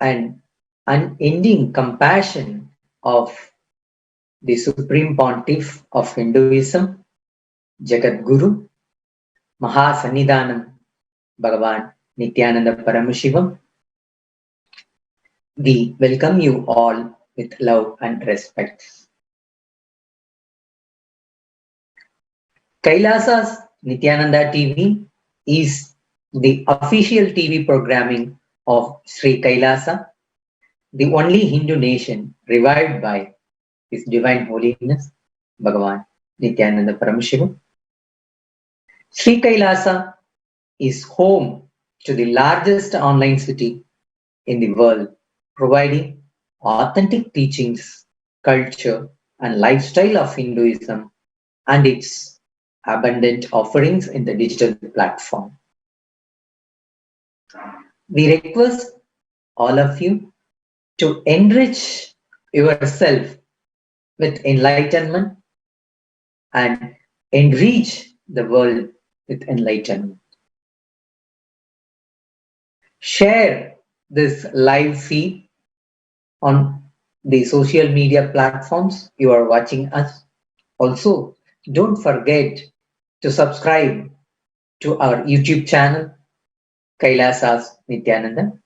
and unending compassion of the Supreme Pontiff of Hinduism, Jagat Guru, Mahasannidhanam Bhagavan Nithyananda Paramashivam, we welcome you all with love and respect. Kailasa's Nithyananda TV is the official TV programming of Sri Kailasa, the only Hindu nation revived by His Divine Holiness, Bhagavan Nithyananda Paramashivam. Sri Kailasa is home to the largest online city in the world, providing authentic teachings, culture, and lifestyle of Hinduism and its abundant offerings in the digital platform. We request all of you to enrich yourself with enlightenment and enrich the world with enlightenment. Share this live feed on the social media platforms you are watching us. Also, don't forget to subscribe to our YouTube channel, Kailasas Nithyananda,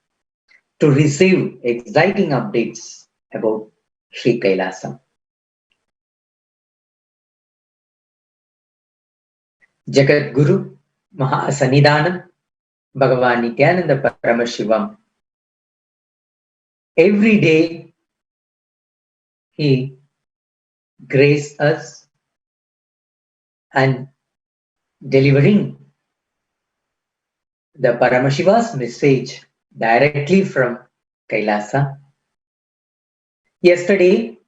to receive exciting updates about Sri Kailasa. Jagat Guru Mahasannidhanam Bhagavan Nithyananda Paramashivam. Every day he graces us and delivering the Paramashiva's message directly from Kailasa. Yesterday,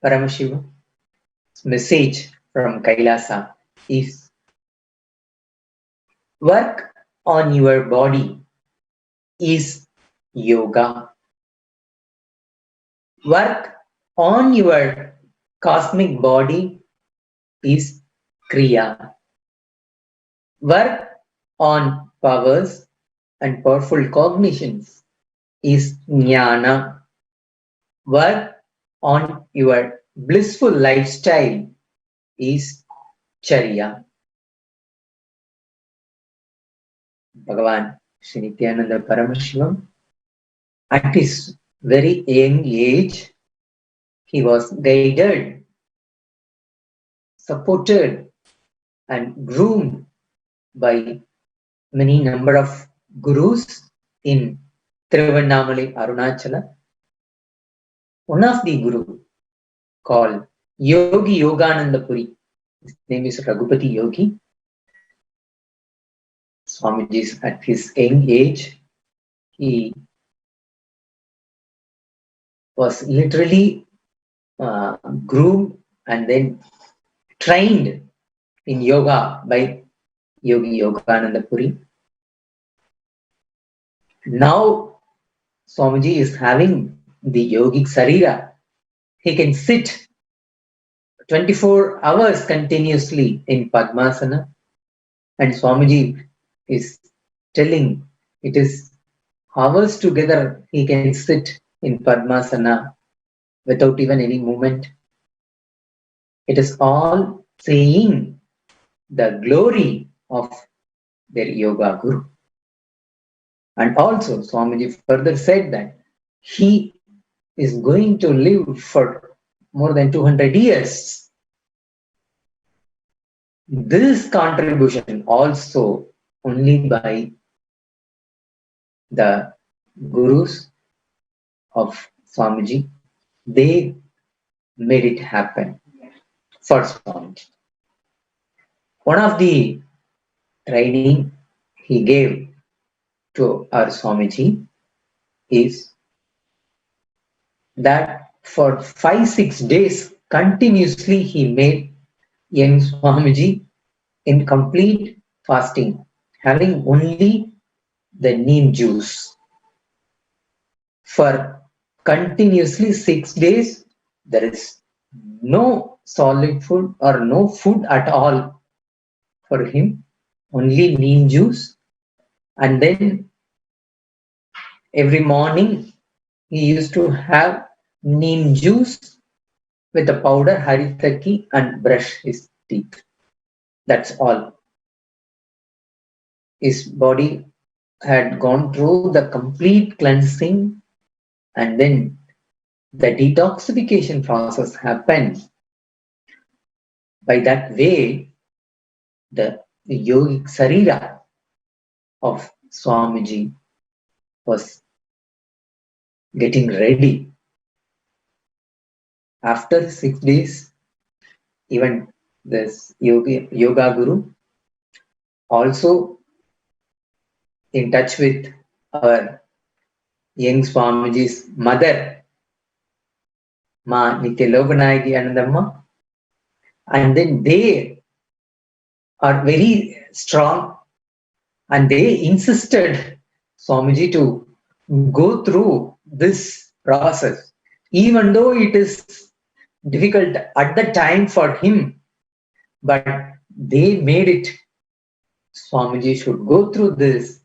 Paramashiva's message from Kailasa is work on your body is yoga. Work on your cosmic body is kriya. Work on powers and powerful cognitions is jnana. Work on your blissful lifestyle is charya. Bhagavan Sri Nithyananda Paramashivam, at his very young age, he was guided, supported, and groomed by many number of gurus in Tiruvannamalai, Arunachala. One of the guru called Yogi Yogananda Puri, his name is Raghupati Yogi. Swamiji, at his young age, he was literally groomed and then trained in yoga by Yogi Yogananda Puri. Now Swamiji is having the yogic sarira. He can sit 24 hours continuously in Padmasana, and Swamiji is telling it is hours together he can sit in Padmasana without even any movement. It is all saying the glory of their yoga guru. And also Swamiji further said that he is going to live for more than 200 years. This contribution also only by the gurus of Swamiji, they made it happen for Swamiji. One of the training he gave to our Swamiji is that for 5-6 days continuously he made young Swamiji in complete fasting, having only the neem juice. For continuously 6 days, there is no solid food or no food at all for him, only neem juice. And then Every morning, he used to have neem juice with a powder, haritaki, and brush his teeth. That's all. His body had gone through the complete cleansing, and then the detoxification process happened. By that way, the yogic sarira of Swamiji was getting ready. After 6 days, even this yoga guru also in touch with our young Swamiji's mother, Ma Nithyananda Anandamma, and then they are very strong and they insisted Swamiji to go through this process, even though it is difficult at the time for him, but they made it. Swamiji should go through this.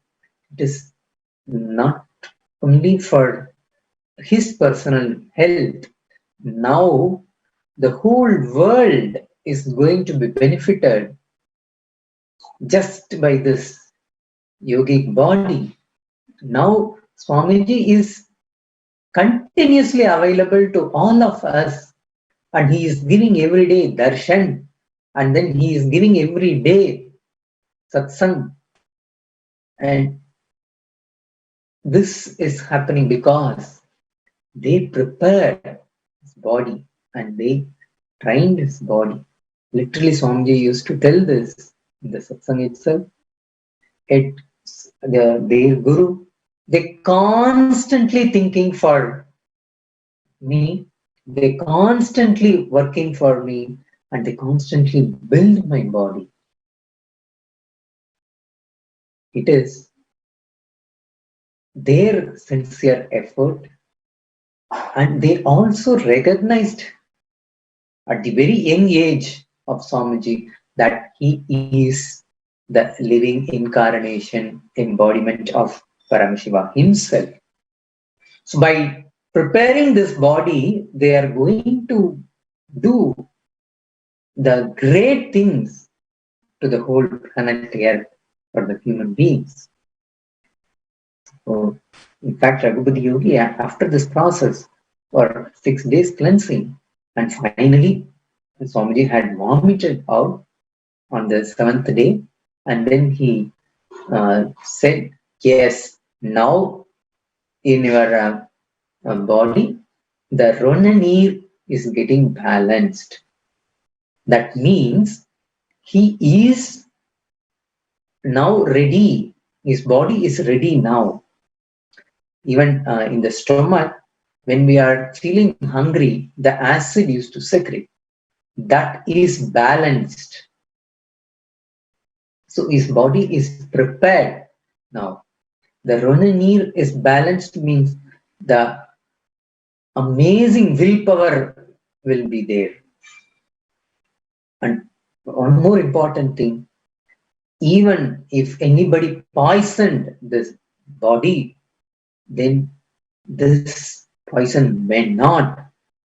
It is not only for his personal health. Now the whole world is going to be benefited just by this yogic body. Now Swamiji is continuously available to all of us, and he is giving every day darshan, and then he is giving every day satsang. And this is happening because they prepared his body and they trained his body. Literally, Swamiji used to tell this in the satsang itself. Their guru, they constantly thinking for me, they constantly working for me, and they constantly build my body. It is their sincere effort, and they also recognized at the very young age of Swamiji that he is the living incarnation, embodiment of Paramashiva himself. So by preparing this body, they are going to do the great things to the whole planet Earth for the human beings. So, in fact, Raghupati Yogi, after this process for 6 days cleansing, and finally Swamiji had vomited out on the 7th day, and then he said, yes, now in your body, the Ronaneer is getting balanced. That means he is now ready. His body is ready now. Even in the stomach, when we are feeling hungry, the acid used to secrete. That is balanced. So his body is prepared now. The Ronaneer is balanced means the amazing willpower will be there. And one more important thing, even if anybody poisoned this body, then this poison may not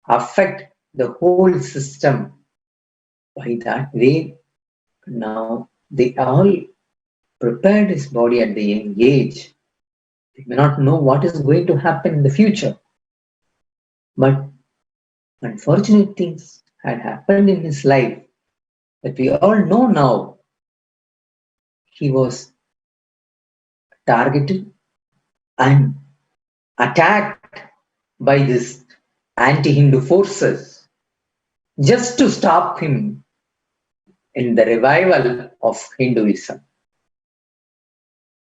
affect the whole system. By that way, now they all prepared his body at the young age. They may not know what is going to happen in the future, but unfortunate things had happened in his life that we all know now. He was targeted and attacked by these anti-Hindu forces just to stop him in the revival of Hinduism.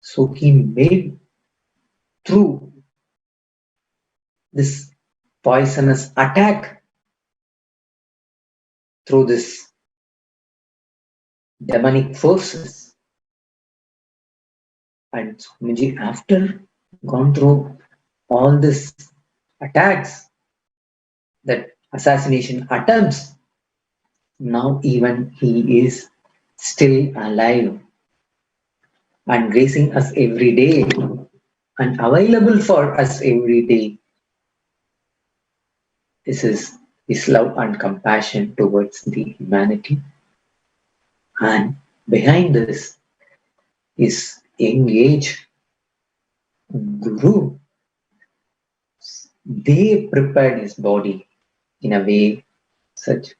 So he made through this poisonous attack, through this demonic forces. And Swamiji, after gone through all these attacks, that assassination attempts, now even he is still alive and gracing us every day and available for us every day. This is his love and compassion towards the humanity. And behind this is young age guru. They prepared his body in a way such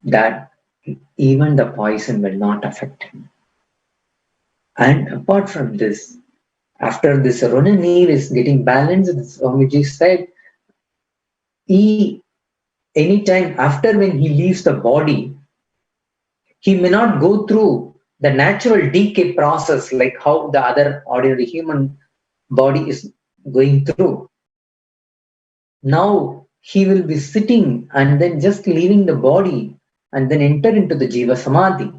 that even the poison will not affect him. And apart from this, after this Ronan Eve is getting balanced, Swamiji said, he anytime after when he leaves the body, he may not go through the natural decay process like how the other ordinary human body is going through. Now he will be sitting and then just leaving the body and then enter into the Jiva Samadhi.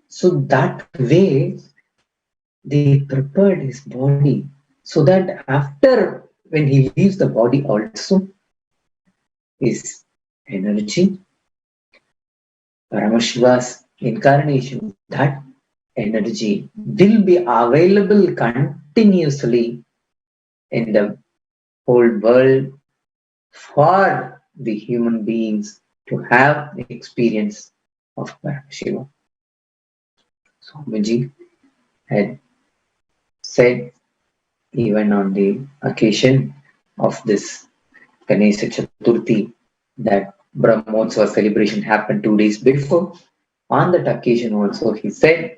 So that way they prepared his body so that after when he leaves the body also his energy, Paramashiva's incarnation, that energy will be available continuously in the whole world for the human beings to have the experience of Paramashiva. Swamiji had said even on the occasion of this Ganesha Chaturthi that Brahmotsava celebration happened 2 days before. On that occasion also he said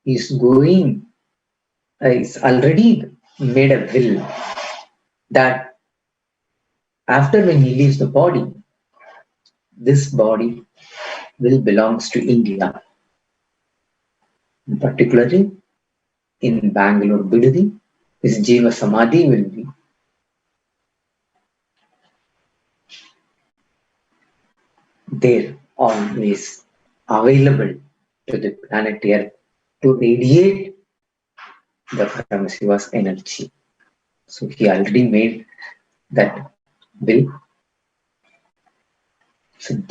he's already made a will that after when he leaves the body, this body will belongs to India. Particularly in Bangalore Bidadi, his Jiva Samadhi will be there, always available to the planet Earth to radiate the Paramashiva's energy. So he already made that will. So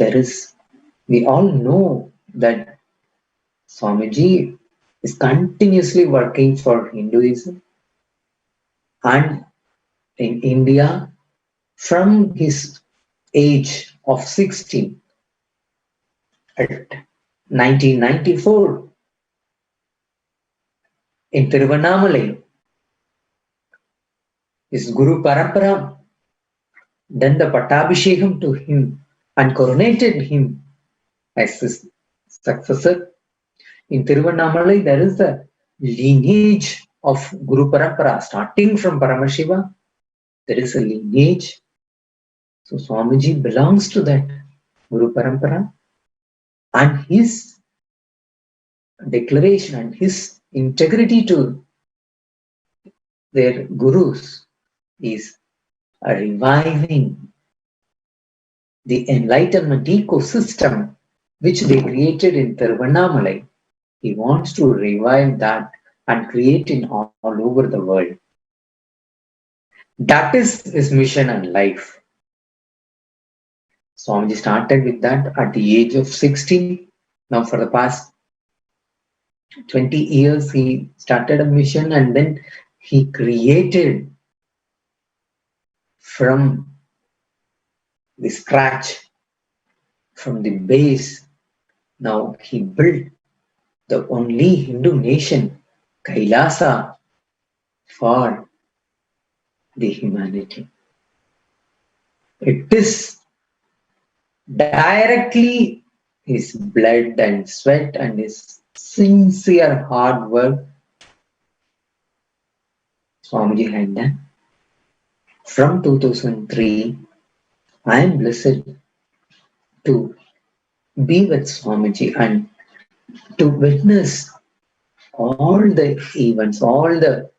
we all know that Swamiji is continuously working for Hinduism and in India from his age of 16 at 1994 in Tiruvannamalai. His Guru Parampara done the Pattabhishekam to him and coronated him as his successor. In Tiruvannamalai, there is the lineage of Guru Parampara starting from Paramashiva. There is a lineage. So Swamiji belongs to that Guru Parampara, and his declaration and his integrity to their gurus is reviving the enlightenment ecosystem which they created in Tiruvannamalai. He wants to revive that and create it all over the world. That is his mission and life. Swamiji started with that at the age of 16. Now for the past 20 years he started a mission and then he created from the scratch, from the base. Now he built the only Hindu nation, Kailasa, for the humanity. It is directly his blood and sweat and his sincere hard work Swamiji had done. From 2003, I am blessed to be with Swamiji and to witness all the events, all the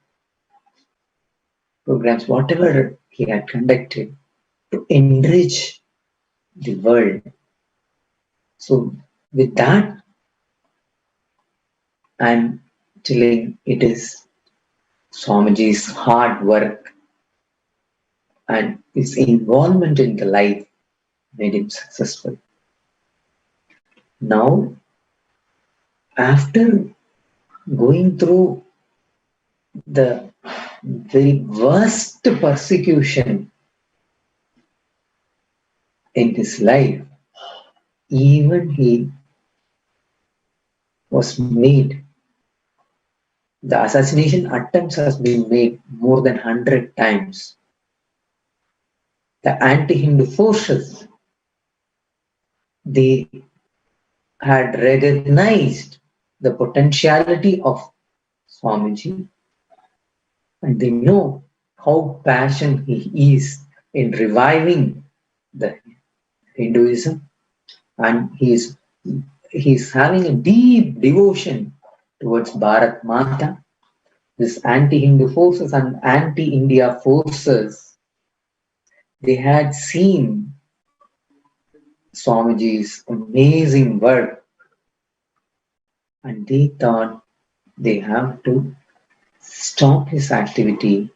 programs, whatever he had conducted to enrich the world. So with that, I'm telling it is Swamiji's hard work and his involvement in the life made him successful. Now, after going through the very worst persecution in his life, even he was made, the assassination attempts has been made more than 100 times. The anti-Hindu forces, they had recognized the potentiality of Swamiji, and they know how passionate he is in reviving the Hinduism, and he's having a deep devotion towards Bharat Mata. This anti-Hindu forces and anti-India forces, they had seen Swamiji's amazing work, and they thought they have to stop his activity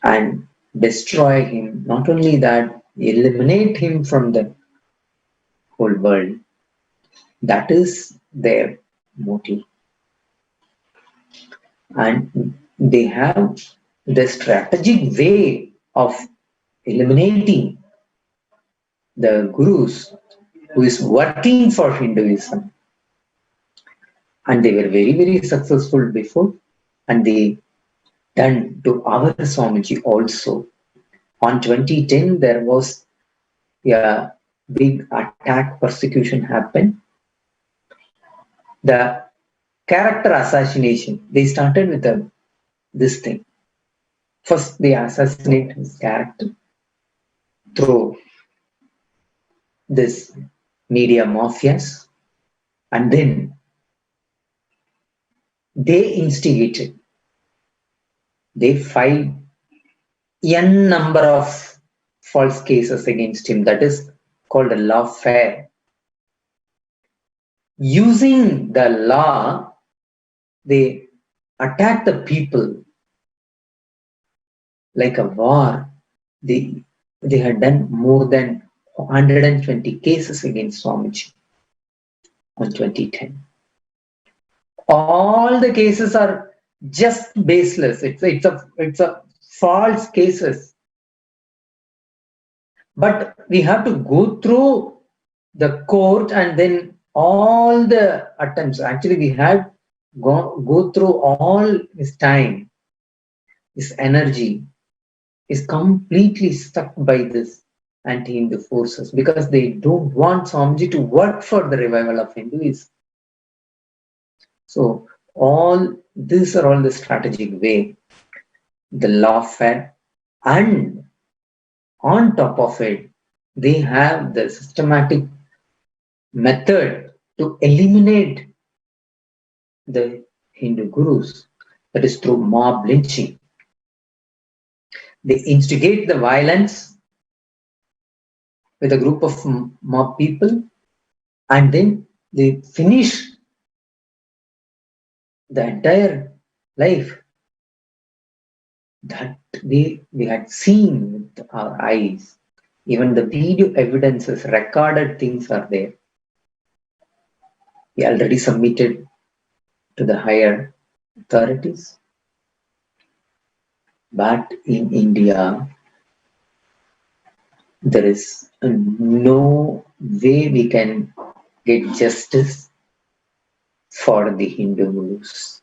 and destroy him. Not only that, eliminate him from the whole world. That is their motive. And they have the strategic way of eliminating the gurus who is working for Hinduism. And they were very, very successful before, and they done to our Swamiji also. On 2010, there was a big attack, persecution happened. The character assassination, they started with this thing. First, they assassinate his character through this media mafias, and then they instigated. They filed n number of false cases against him. That is called a lawfare. Using the law, they attack the people like a war. They had done more than 120 cases against Swamiji on 2010. All the cases are just baseless. It's a false cases. But we have to go through the court, and then all the attempts. Actually, we had go through all his time, his energy is completely stuck by this anti-Hindu forces, because they don't want Swamiji to work for the revival of Hinduism. So all these are all the strategic way, the lawfare, and on top of it, they have the systematic method to eliminate the Hindu gurus, that is through mob lynching. They instigate the violence with a group of mob people, and then they finish the entire life. That we had seen with our eyes. Even the video evidences, recorded things are there. We already submitted to the higher authorities. But in India, there is no way we can get justice for the Hindu gurus.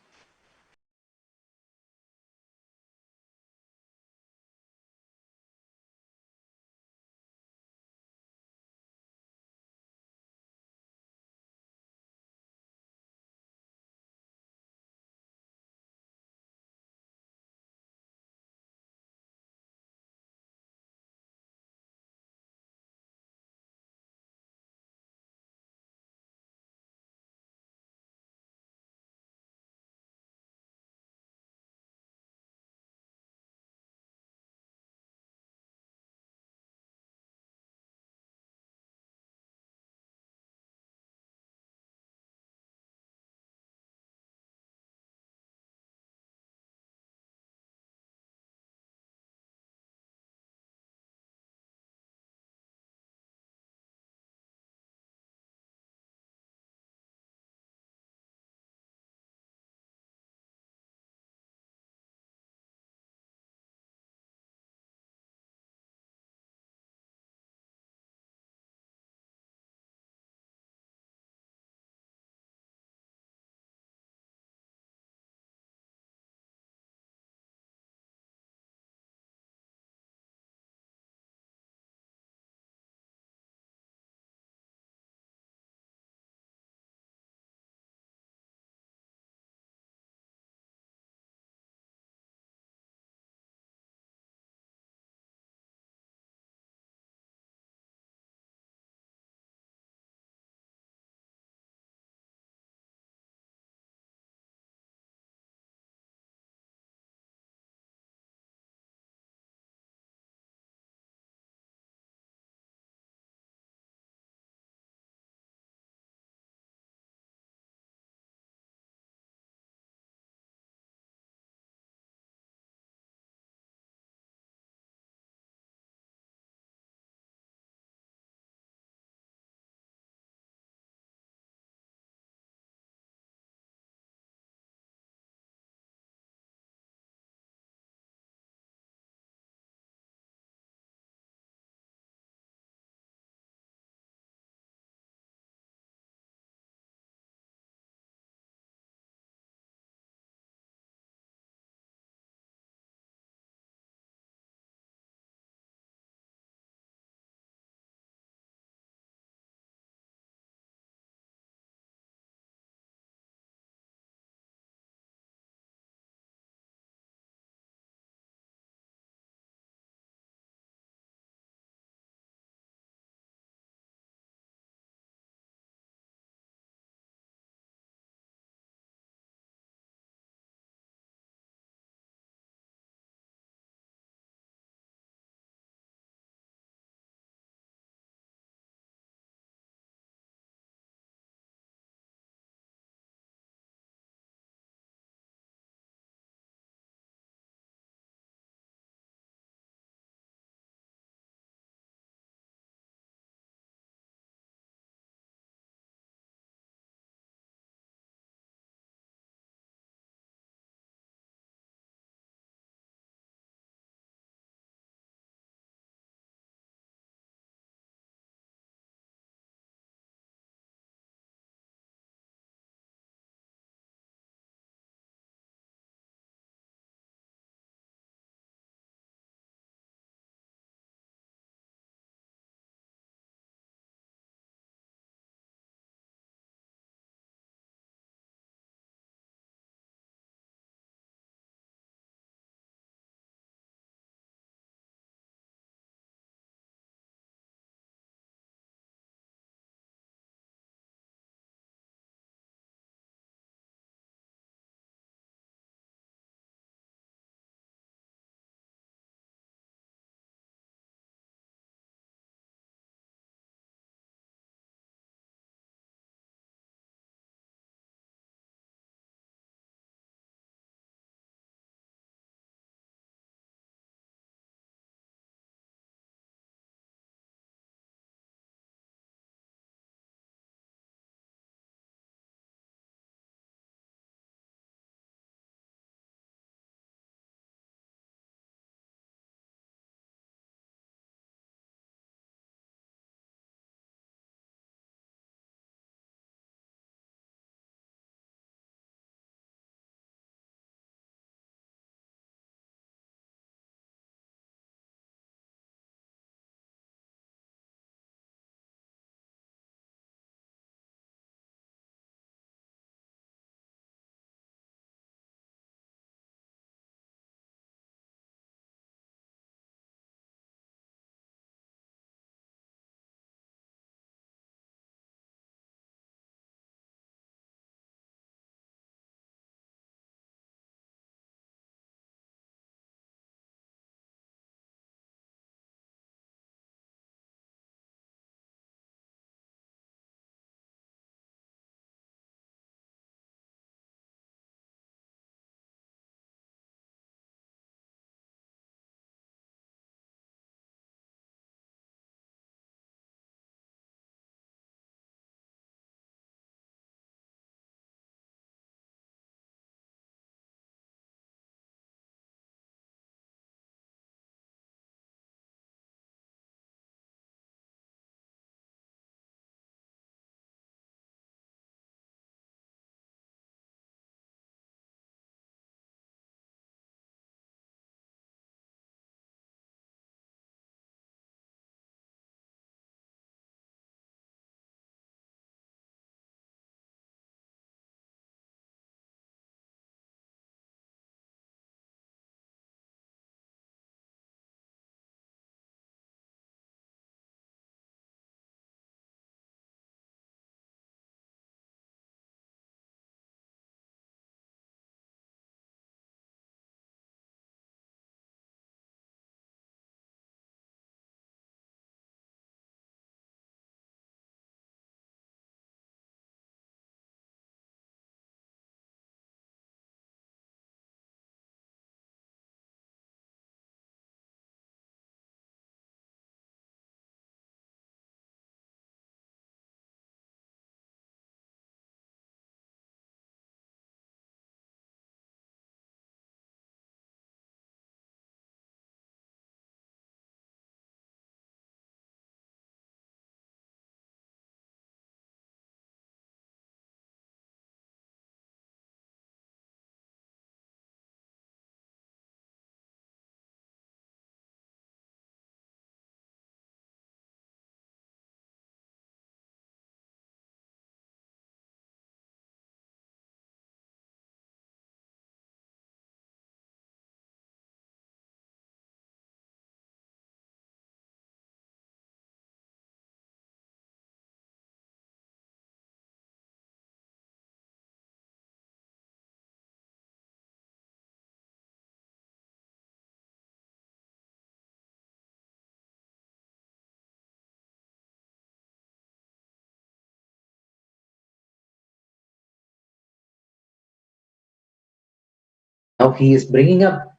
Now he is bringing up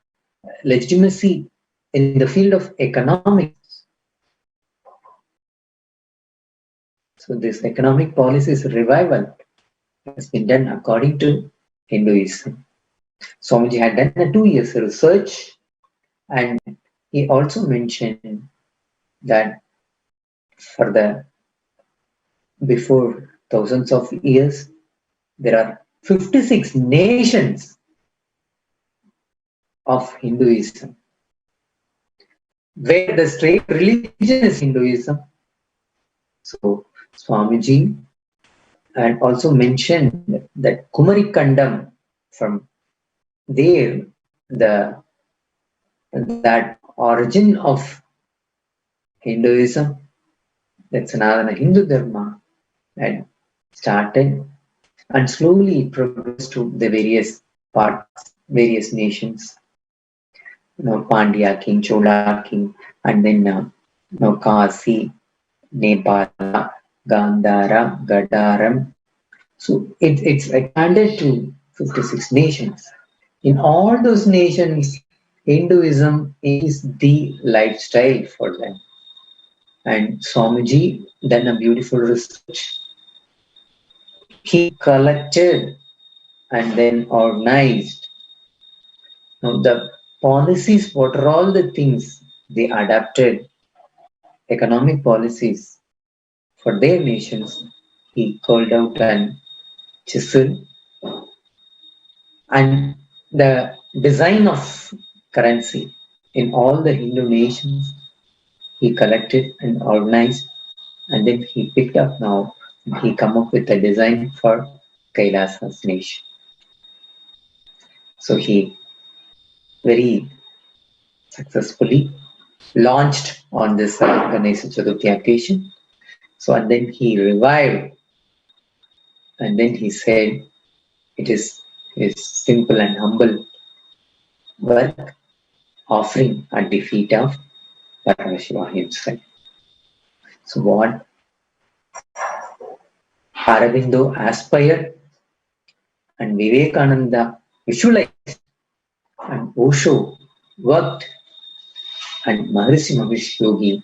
legitimacy in the field of economics. So this economic policies revival has been done according to Hinduism. Swamiji had done a 2 years research, and he also mentioned that for the before thousands of years, there are 56 nations of Hinduism, where the state religion is Hinduism. So Swamiji and also mentioned that Kumarikandam, from there that origin of Hinduism, that Sanatana Hindu Dharma, had started and slowly progressed to the various parts, various nations. Pandya king, Chola king, and then Kasi, Nepal, Gandhara, Gadaram. So it's expanded to 56 nations. In all those nations, Hinduism is the lifestyle for them. And Swamiji done a beautiful research. He collected and then organized. Now the policies, what are all the things they adapted, economic policies for their nations, he called out and chiseled. And the design of currency in all the Hindu nations, he collected and organized, and then he picked up now, he come up with a design for Kailasa's nation. So he very successfully launched on this Ganesha Chaturthi occasion. So and then he revived, and then he said it is his simple and humble work offering at the feet of Paramashivoham himself. So what Aurobindo aspired and Vivekananda visualized and Osho worked and Maharishi Mahesh Yogi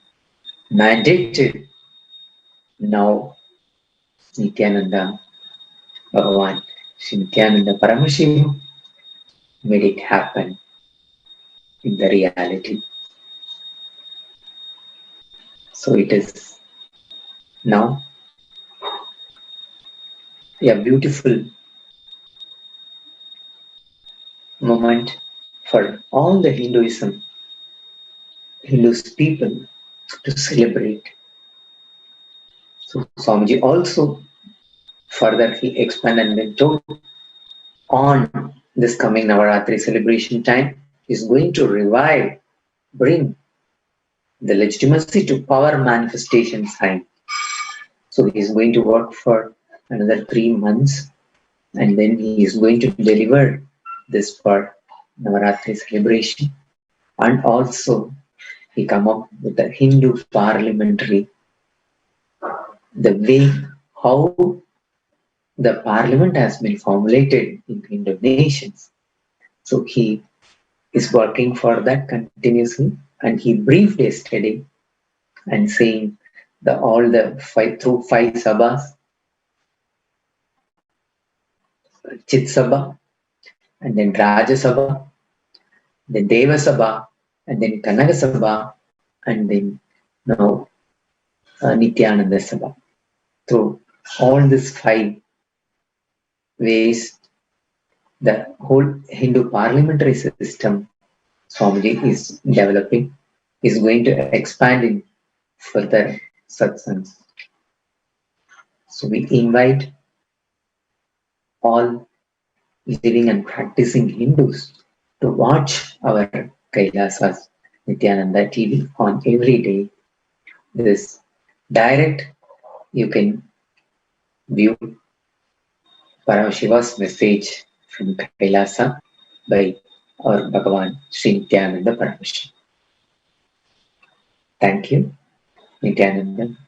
mandated, now Nithyananda Bhagavan Sri Nithyananda Paramashivam made it happen in the reality. So it is now a beautiful moment for all the Hindus people to celebrate. So Swamiji also further he expanded and told on this coming Navaratri celebration time is going to revive, bring the legitimacy to power manifestation sign. So he is going to work for another 3 months, and then he is going to deliver this for Navaratri celebration. And also he come up with the Hindu parliamentary, the way how the parliament has been formulated in Hindu nations. So he is working for that continuously, and he briefed yesterday and saying all the five sabhas, Chit Sabha, and then Raja Sabha, then Deva Sabha, and then Kanaga Sabha, and then now Nithyananda Sabha. So all these 5 ways, the whole Hindu parliamentary system Swamiji is developing, is going to expand in further satsangs. So we invite all living and practicing Hindus to watch our Kailasas Nithyananda TV on every day. This direct, you can view Paramashiva's message from Kailasa by our Bhagavan Sri Nithyananda Paramashivam. Thank you, Nithyananda.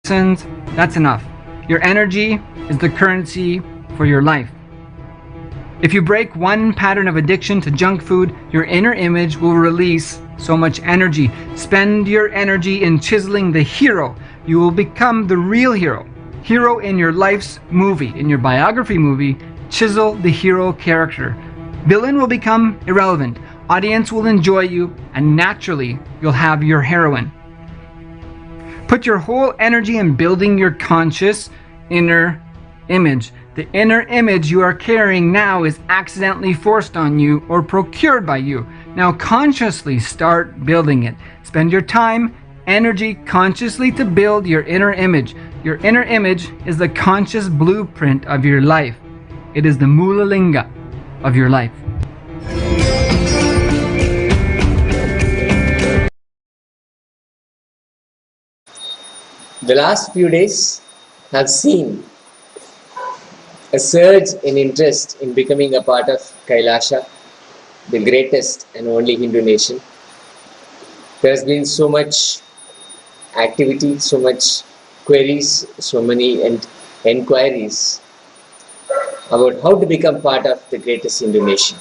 that's enough. Your energy is the currency for your life. If you break one pattern of addiction to junk food, your inner image will release so much energy. Spend your energy in chiseling the hero. You will become the real hero. Hero in your life's movie, in your biography movie, chisel the hero character. Villain will become irrelevant. Audience will enjoy you, and naturally, you'll have your heroine. Put your whole energy in building your conscious inner image. The inner image you are carrying now is accidentally forced on you or procured by you. Now consciously start building it. Spend your time, energy consciously to build your inner image. Your inner image is the conscious blueprint of your life. It is the Mula Linga of your life. The last few days have seen a surge in interest in becoming a part of Kailasha, the greatest and only Hindu nation. There has been so much activity, so much queries, so many enquiries about how to become part of the greatest Hindu nation,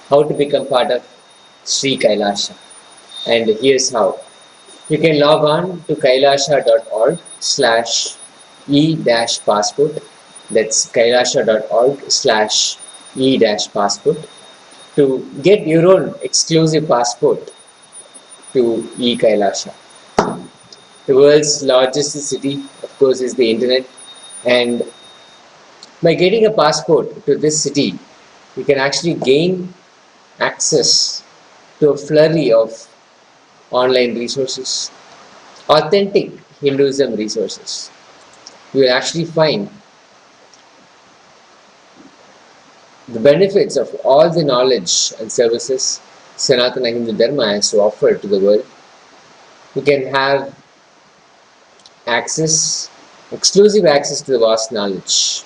how to become part of Sri Kailasha. And here's how. You can log on to kailasha.org/e-passport. That's kailasha.org/e-passport to get your own exclusive passport to e-Kailasha. The world's largest city, of course, is the internet, and by getting a passport to this city, you can actually gain access to a flurry of online resources, authentic Hinduism resources. You will actually find the benefits of all the knowledge and services Sanatana Hindu Dharma has to offer to the world. You can have access, exclusive access to the vast knowledge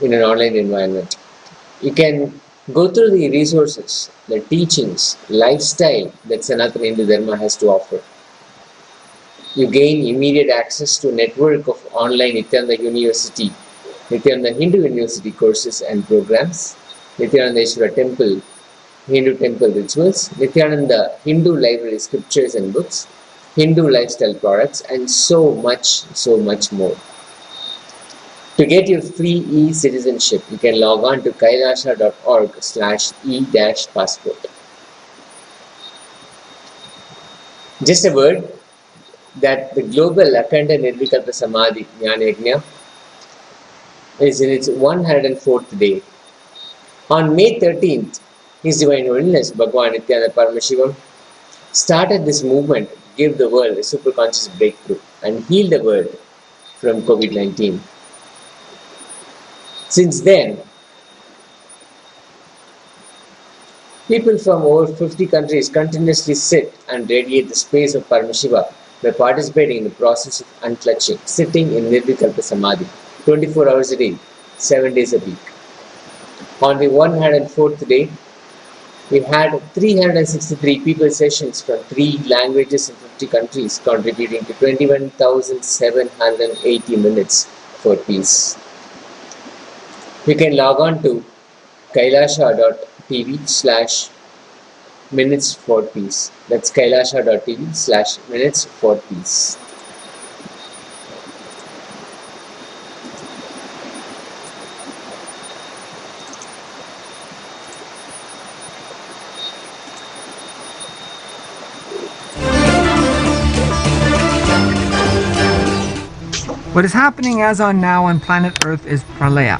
in an online environment. You can go through the resources, the teachings, lifestyle that Sanatana Hindu Dharma has to offer. You gain immediate access to a network of online Nithyananda University, Nithyananda Hindu University courses and programs, Nithyanandeshwara Temple, Hindu Temple rituals, Nithyananda Hindu library scriptures and books, Hindu lifestyle products, and so much more. To get your free e-citizenship, you can log on to kailasha.org/e-passport. Just a word that the global Akhanda Nirvikalpa Samadhi Jnana Yajna is in its 104th day. On May 13th, His Divine Holiness Bhagwan Nithyananda Paramashivam started this movement to give the world a superconscious breakthrough and heal the world from COVID-19. Since then, people from over 50 countries continuously sit and radiate the space of Paramashiva by participating in the process of unclutching, sitting in Nirvikalpa Samadhi, 24 hours a day, 7 days a week. On the 104th day, we had 363 people sessions from 3 languages and 50 countries, contributing to 21,780 minutes for peace. You can log on to kailasha.tv/minutes for peace. That's kailasha.tv/minutes for peace. What is happening as on now on planet Earth is pralaya.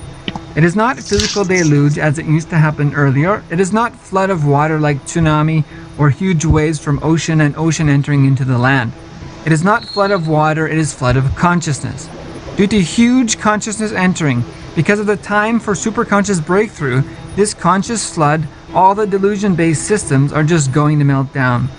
It is not physical deluge as it used to happen earlier. It is not flood of water like tsunami or huge waves from ocean and ocean entering into the land. It is not flood of water, it is flood of consciousness. Due to huge consciousness entering, because of the time for superconscious breakthrough, this conscious flood, all the delusion-based systems are just going to melt down.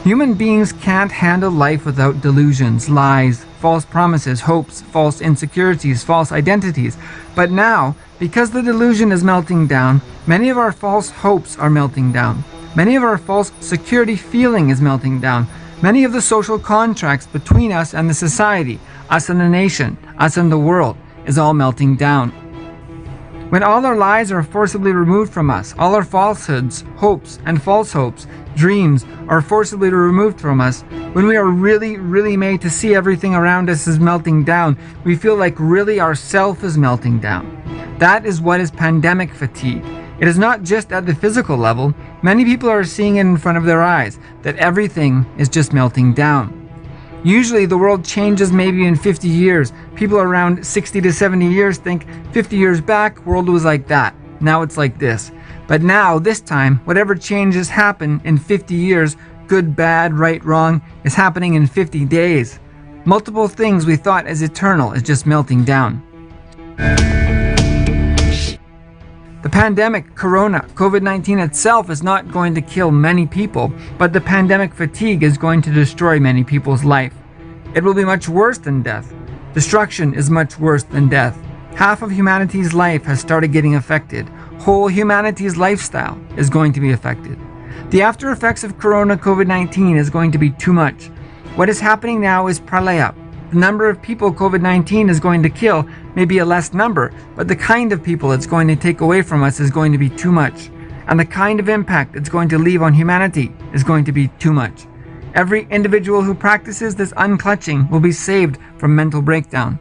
Human beings can't handle life without delusions, lies, false promises, hopes, false insecurities, false identities. But now, because the delusion is melting down, many of our false hopes are melting down. Many of our false security feeling is melting down. Many of the social contracts between us and the society, us and the nation, us and the world, is all melting down. When all our lies are forcibly removed from us, all our falsehoods, hopes, and false hopes, dreams are forcibly removed from us, when we are really made to see everything around us is melting down, we feel like really our self is melting down. That is what is pandemic fatigue. It is not just at the physical level. Many people are seeing it in front of their eyes, that everything is just melting down. Usually the world changes maybe in 50 years. People around 60 to 70 years think 50 years back, world was like that. Now it's like this. But now, this time, whatever changes happen in 50 years, good, bad, right, wrong, is happening in 50 days. Multiple things we thought as eternal is just melting down. The pandemic, Corona, COVID-19 itself is not going to kill many people, but the pandemic fatigue is going to destroy many people's life. It will be much worse than death. Destruction is much worse than death. Half of humanity's life has started getting affected. Whole humanity's lifestyle is going to be affected. The after effects of Corona COVID-19 is going to be too much. What is happening now is pralaya. The number of people COVID-19 is going to kill may be a less number, but the kind of people it's going to take away from us is going to be too much. And the kind of impact it's going to leave on humanity is going to be too much. Every individual who practices this unclutching will be saved from mental breakdown.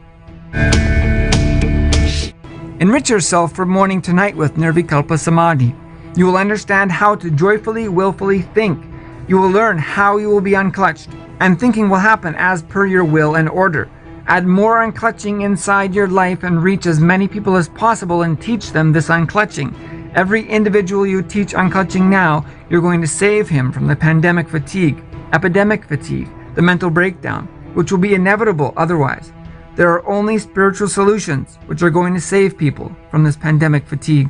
Enrich yourself from morning to night with Nirvikalpa Samadhi. You will understand how to joyfully, willfully think. You will learn how you will be unclutched, and thinking will happen as per your will and order. Add more unclutching inside your life and reach as many people as possible and teach them this unclutching. Every individual you teach unclutching now, you're going to save him from the pandemic fatigue, epidemic fatigue, the mental breakdown, which will be inevitable otherwise. There are only spiritual solutions which are going to save people from this pandemic fatigue.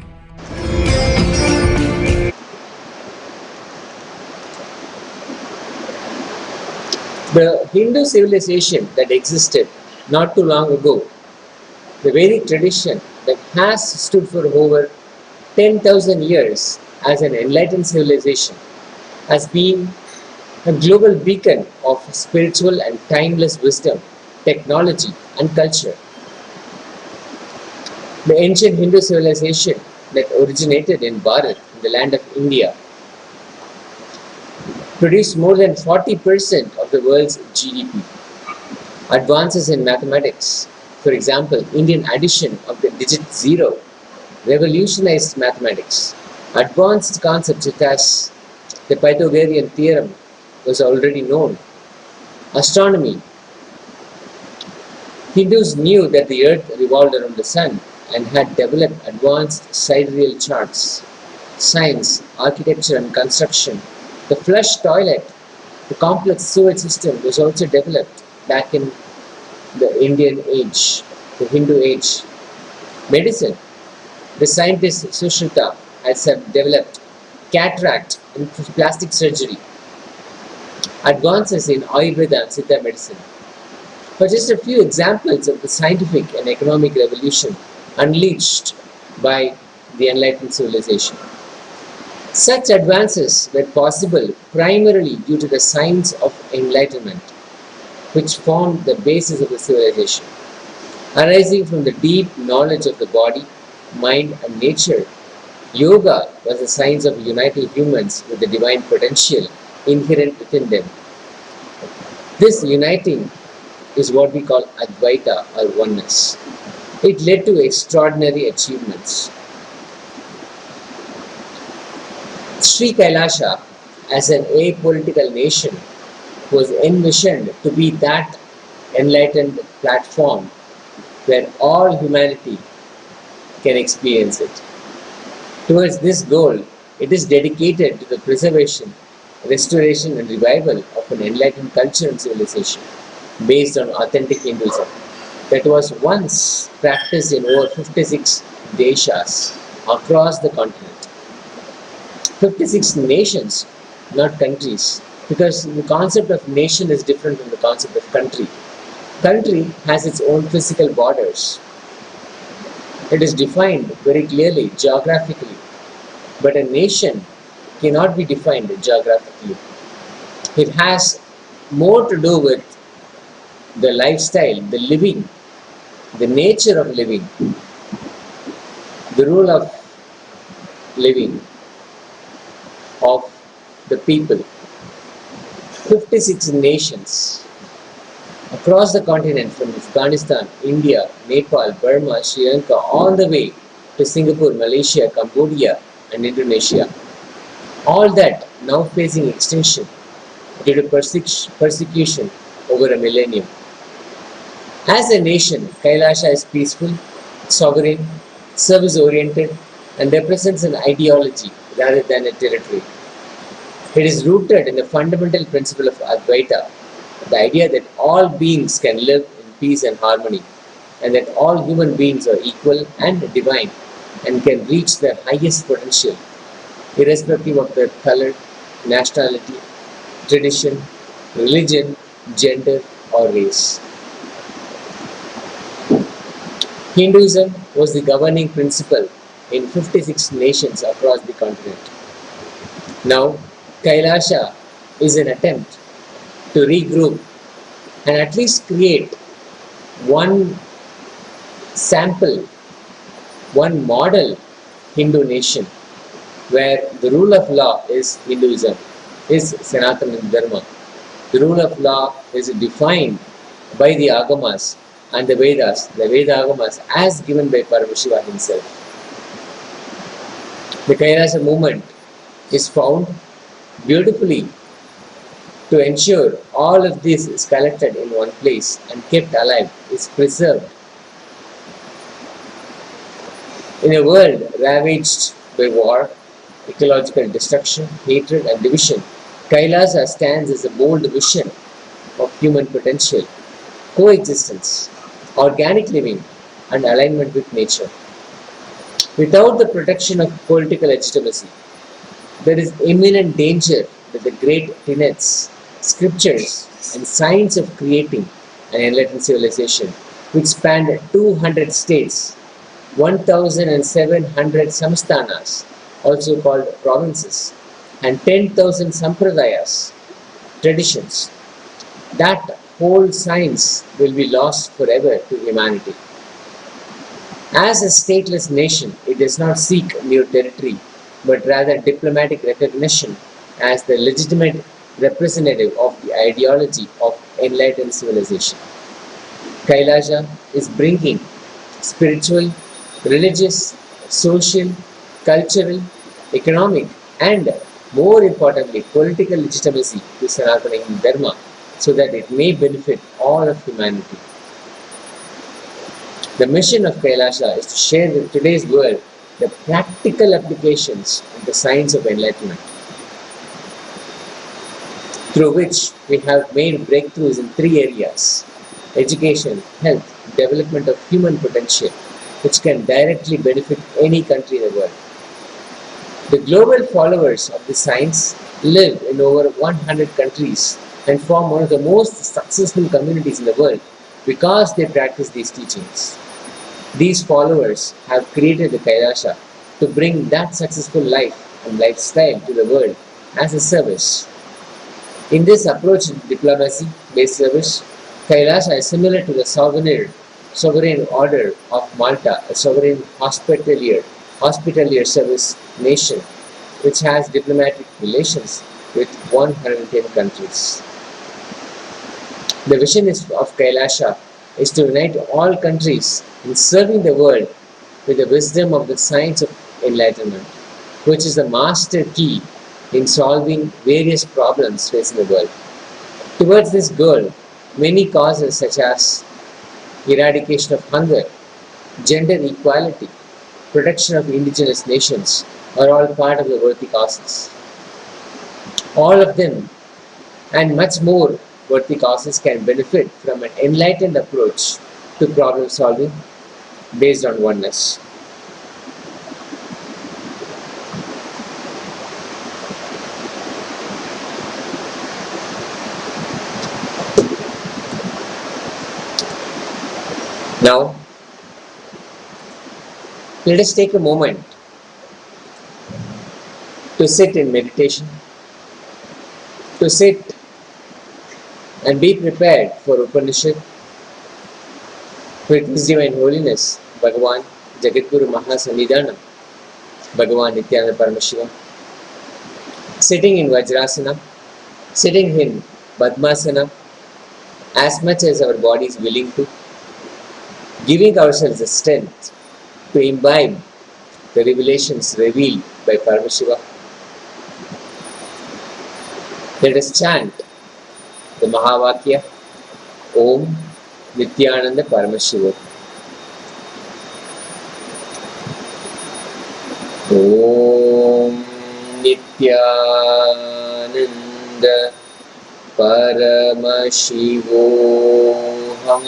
The Hindu civilization that existed not too long ago, the Vedic tradition that has stood for over 10,000 years as an enlightened civilization, has been a global beacon of spiritual and timeless wisdom, technology, and culture. The ancient Hindu civilization that originated in Bharat, in the land of India, produced more than 40% of the world's GDP. Advances in mathematics, for example, Indian addition of the digit 0, revolutionized mathematics. Advanced concepts such as the Pythagorean theorem was already known. Astronomy. Hindus knew that the earth revolved around the sun and had developed advanced sidereal charts. Science, architecture and construction. The flush toilet, the complex sewage system was also developed back in the Indian age, the Hindu age. Medicine, the scientist Sushruta has developed cataract and plastic surgery. Advances in Ayurveda and Siddha medicine. For just a few examples of the scientific and economic revolution unleashed by the enlightened civilization. Such advances were possible primarily due to the science of enlightenment, which formed the basis of the civilization. Arising from the deep knowledge of the body, mind and nature, yoga was the science of uniting humans with the divine potential inherent within them. This uniting is what we call Advaita or oneness. It led to extraordinary achievements. Sri Kailasha, as an apolitical nation, was envisioned to be that enlightened platform where all humanity can experience it. Towards this goal, it is dedicated to the preservation, restoration and revival of an enlightened culture and civilization based on authentic Hinduism that was once practiced in over 56 deshas across the continent. 56 nations, not countries, because the concept of nation is different from the concept of country. Country has its own physical borders. It is defined very clearly geographically, but a nation cannot be defined geographically. It has more to do with the lifestyle, the living, the nature of living, the rule of living of the people. 56 nations across the continent from Afghanistan, India, Nepal, Burma, Sri Lanka, all the way to Singapore, Malaysia, Cambodia, and Indonesia. All that now facing extinction due to persecution over a millennium. As a nation, Kailasha is peaceful, sovereign, service-oriented, and represents an ideology rather than a territory. It is rooted in the fundamental principle of Advaita, the idea that all beings can live in peace and harmony, and that all human beings are equal and divine and can reach their highest potential, irrespective of their color, nationality, tradition, religion, gender, or race. Hinduism was the governing principle in 56 nations across the continent. Now, Kailasha is an attempt to regroup and at least create one sample, one model Hindu nation where the rule of law is Hinduism, is Sanatana Dharma. The rule of law is defined by the Agamas and the Vedas, the Veda Agamas, as given by Paramashiva himself. The Kailasha movement is found beautifully to ensure all of this is collected in one place and kept alive, is preserved. In a world ravaged by war, ecological destruction, hatred, and division, Kailasha stands as a bold vision of human potential, coexistence, organic living, and alignment with nature. Without the protection of political legitimacy, there is imminent danger that the great tenets, scriptures, and science of creating an enlightened civilization, which spanned 200 states, 1,700 samsthanas, also called provinces, and 10,000 sampradayas, traditions, that whole science will be lost forever to humanity. As a stateless nation, it does not seek new territory, but rather diplomatic recognition as the legitimate representative of the ideology of enlightened civilization. Kailasha is bringing spiritual, religious, social, cultural, economic, and more importantly, political legitimacy to Sanatana Hindu Dharma so that it may benefit all of humanity. The mission of Kailasha is to share with today's world the practical applications of the science of enlightenment, through which we have made breakthroughs in 3 areas: education, health, development of human potential, which can directly benefit any country in the world. The global followers of this science live in over 100 countries and form one of the most successful communities in the world because they practice these teachings. These followers have created the Kailasha to bring that successful life and lifestyle to the world as a service. In this approach to diplomacy-based service, Kailasha is similar to the sovereign order of Malta, a sovereign hospitalier service nation which has diplomatic relations with 110 countries. The vision of Kailasha is to unite all countries in serving the world with the wisdom of the science of enlightenment, which is the master key in solving various problems facing the world. Towards this goal, many causes such as eradication of hunger, gender equality, protection of indigenous nations are all part of the worthy causes. All of them and much more worthy causes can benefit from an enlightened approach to problem solving based on oneness. Now, let us take a moment to sit in meditation, to sit and be prepared for Upanishad with His Divine Holiness, Bhagavan Jagadguru Mahasanidhanam, Bhagavan Nithyananda Paramashivam, sitting in Vajrasana, sitting in Padmasana, as much as our body is willing to, giving ourselves the strength to imbibe the revelations revealed by Paramashiva. Let us chant the Mahavakya, Om Nithyananda Paramashivoham. Om Nithyananda Paramashivoham.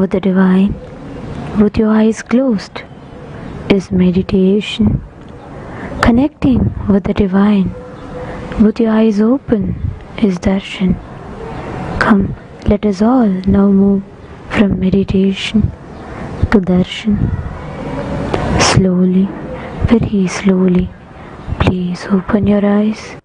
with the divine with your eyes closed is meditation. Connecting with the divine with your eyes open is darshan. Come, let us all now move from meditation to darshan. Slowly, very slowly, please open your eyes.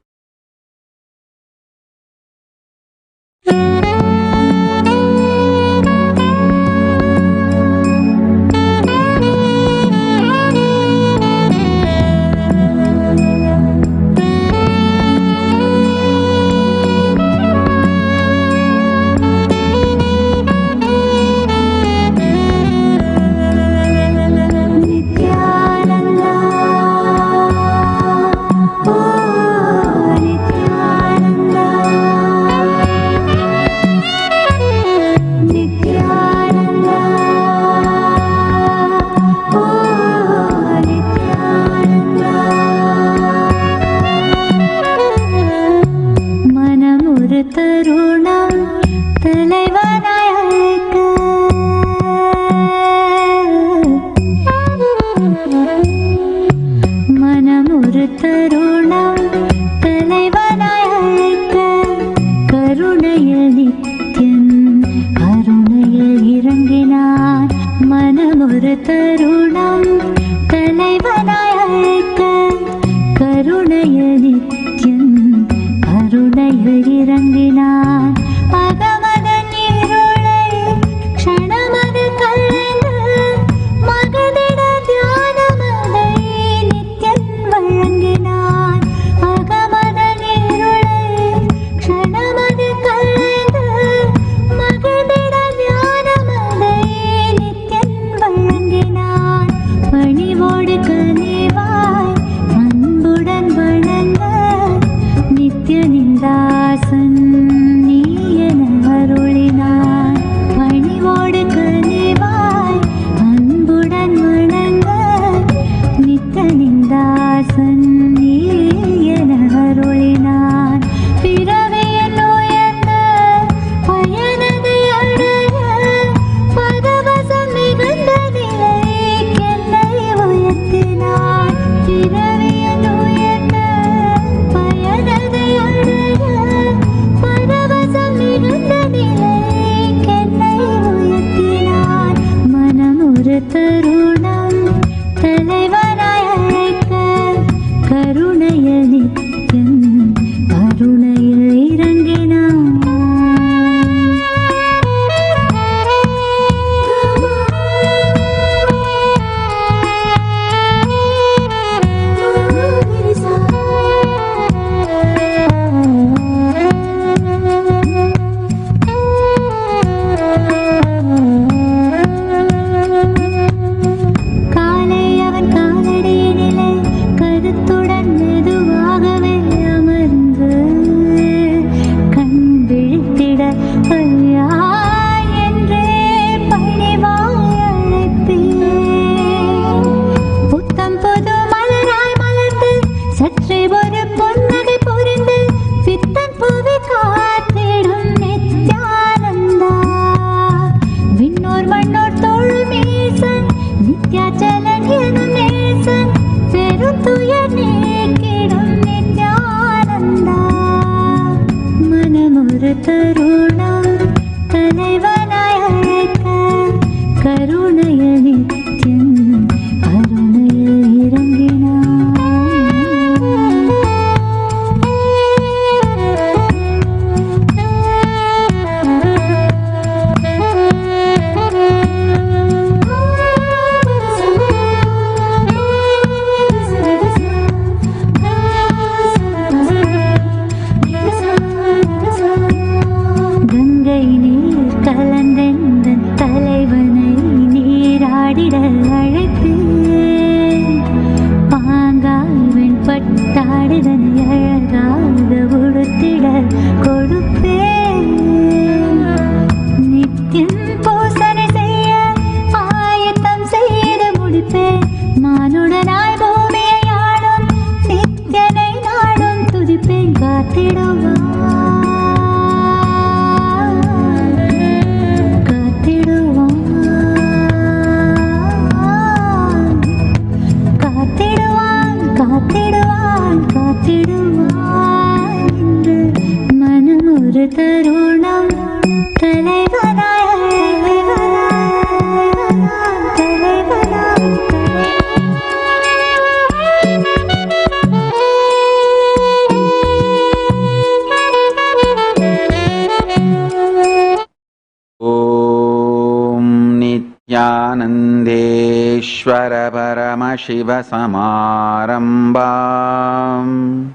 Nithyanandeshwara Paramashivasamarambam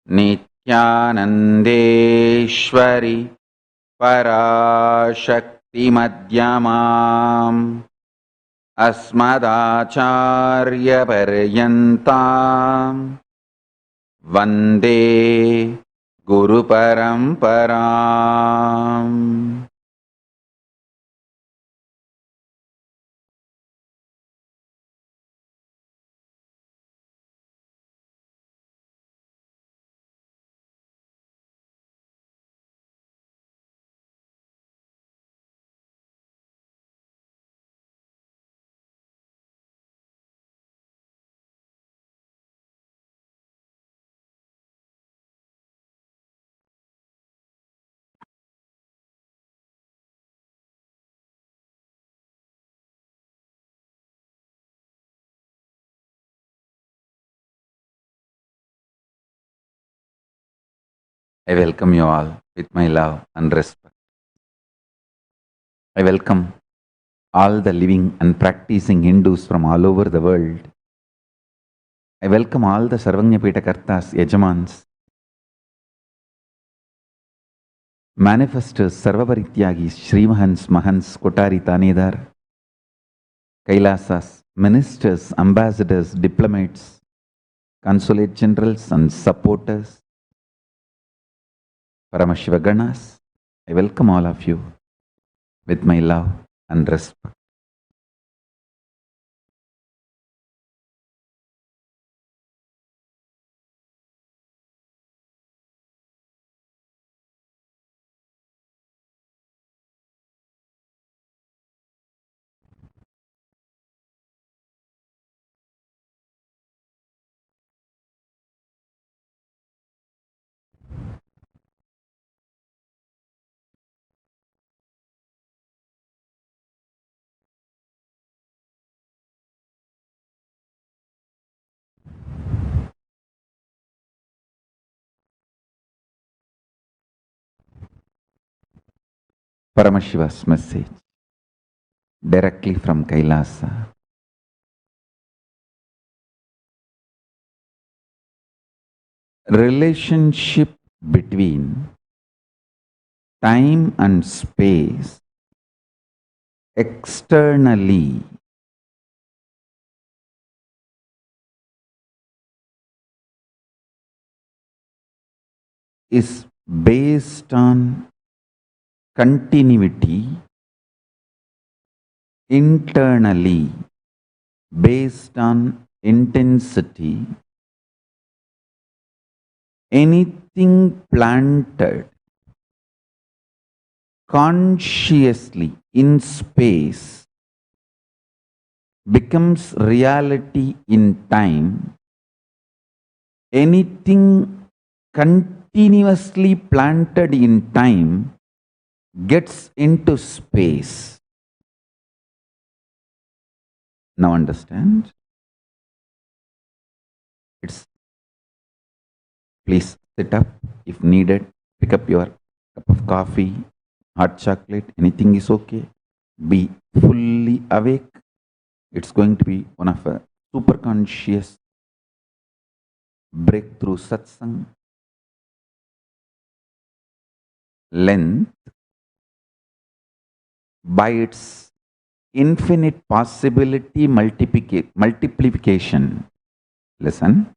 Nithyanandeshwari Parashakti Madhyamam Asmadacharya Paryantam Vande Guru Paramparam. I welcome you all with my love and respect. I welcome all the living and practicing Hindus from all over the world. I welcome all the Sarvanyapita Kartas, Yajamans, manifestors, Sarvaparityagis, Srimahans, Mahans, Kotari, Tanedar, Kailasas, ministers, ambassadors, diplomats, consulate generals and supporters, Paramashiva Ganas. I welcome all of you with my love and respect. Paramashiva's message directly from Kailasa. Relationship between time and space externally is based on continuity, internally based on intensity. Anything planted consciously in space becomes reality in time. Anything continuously planted in time gets into space. Now understand? Please sit up if needed. Pick up your cup of coffee, hot chocolate, anything is okay. Be fully awake. It's going to be one of a super conscious breakthrough satsang. Length, by its infinite possibility multiplication. Listen.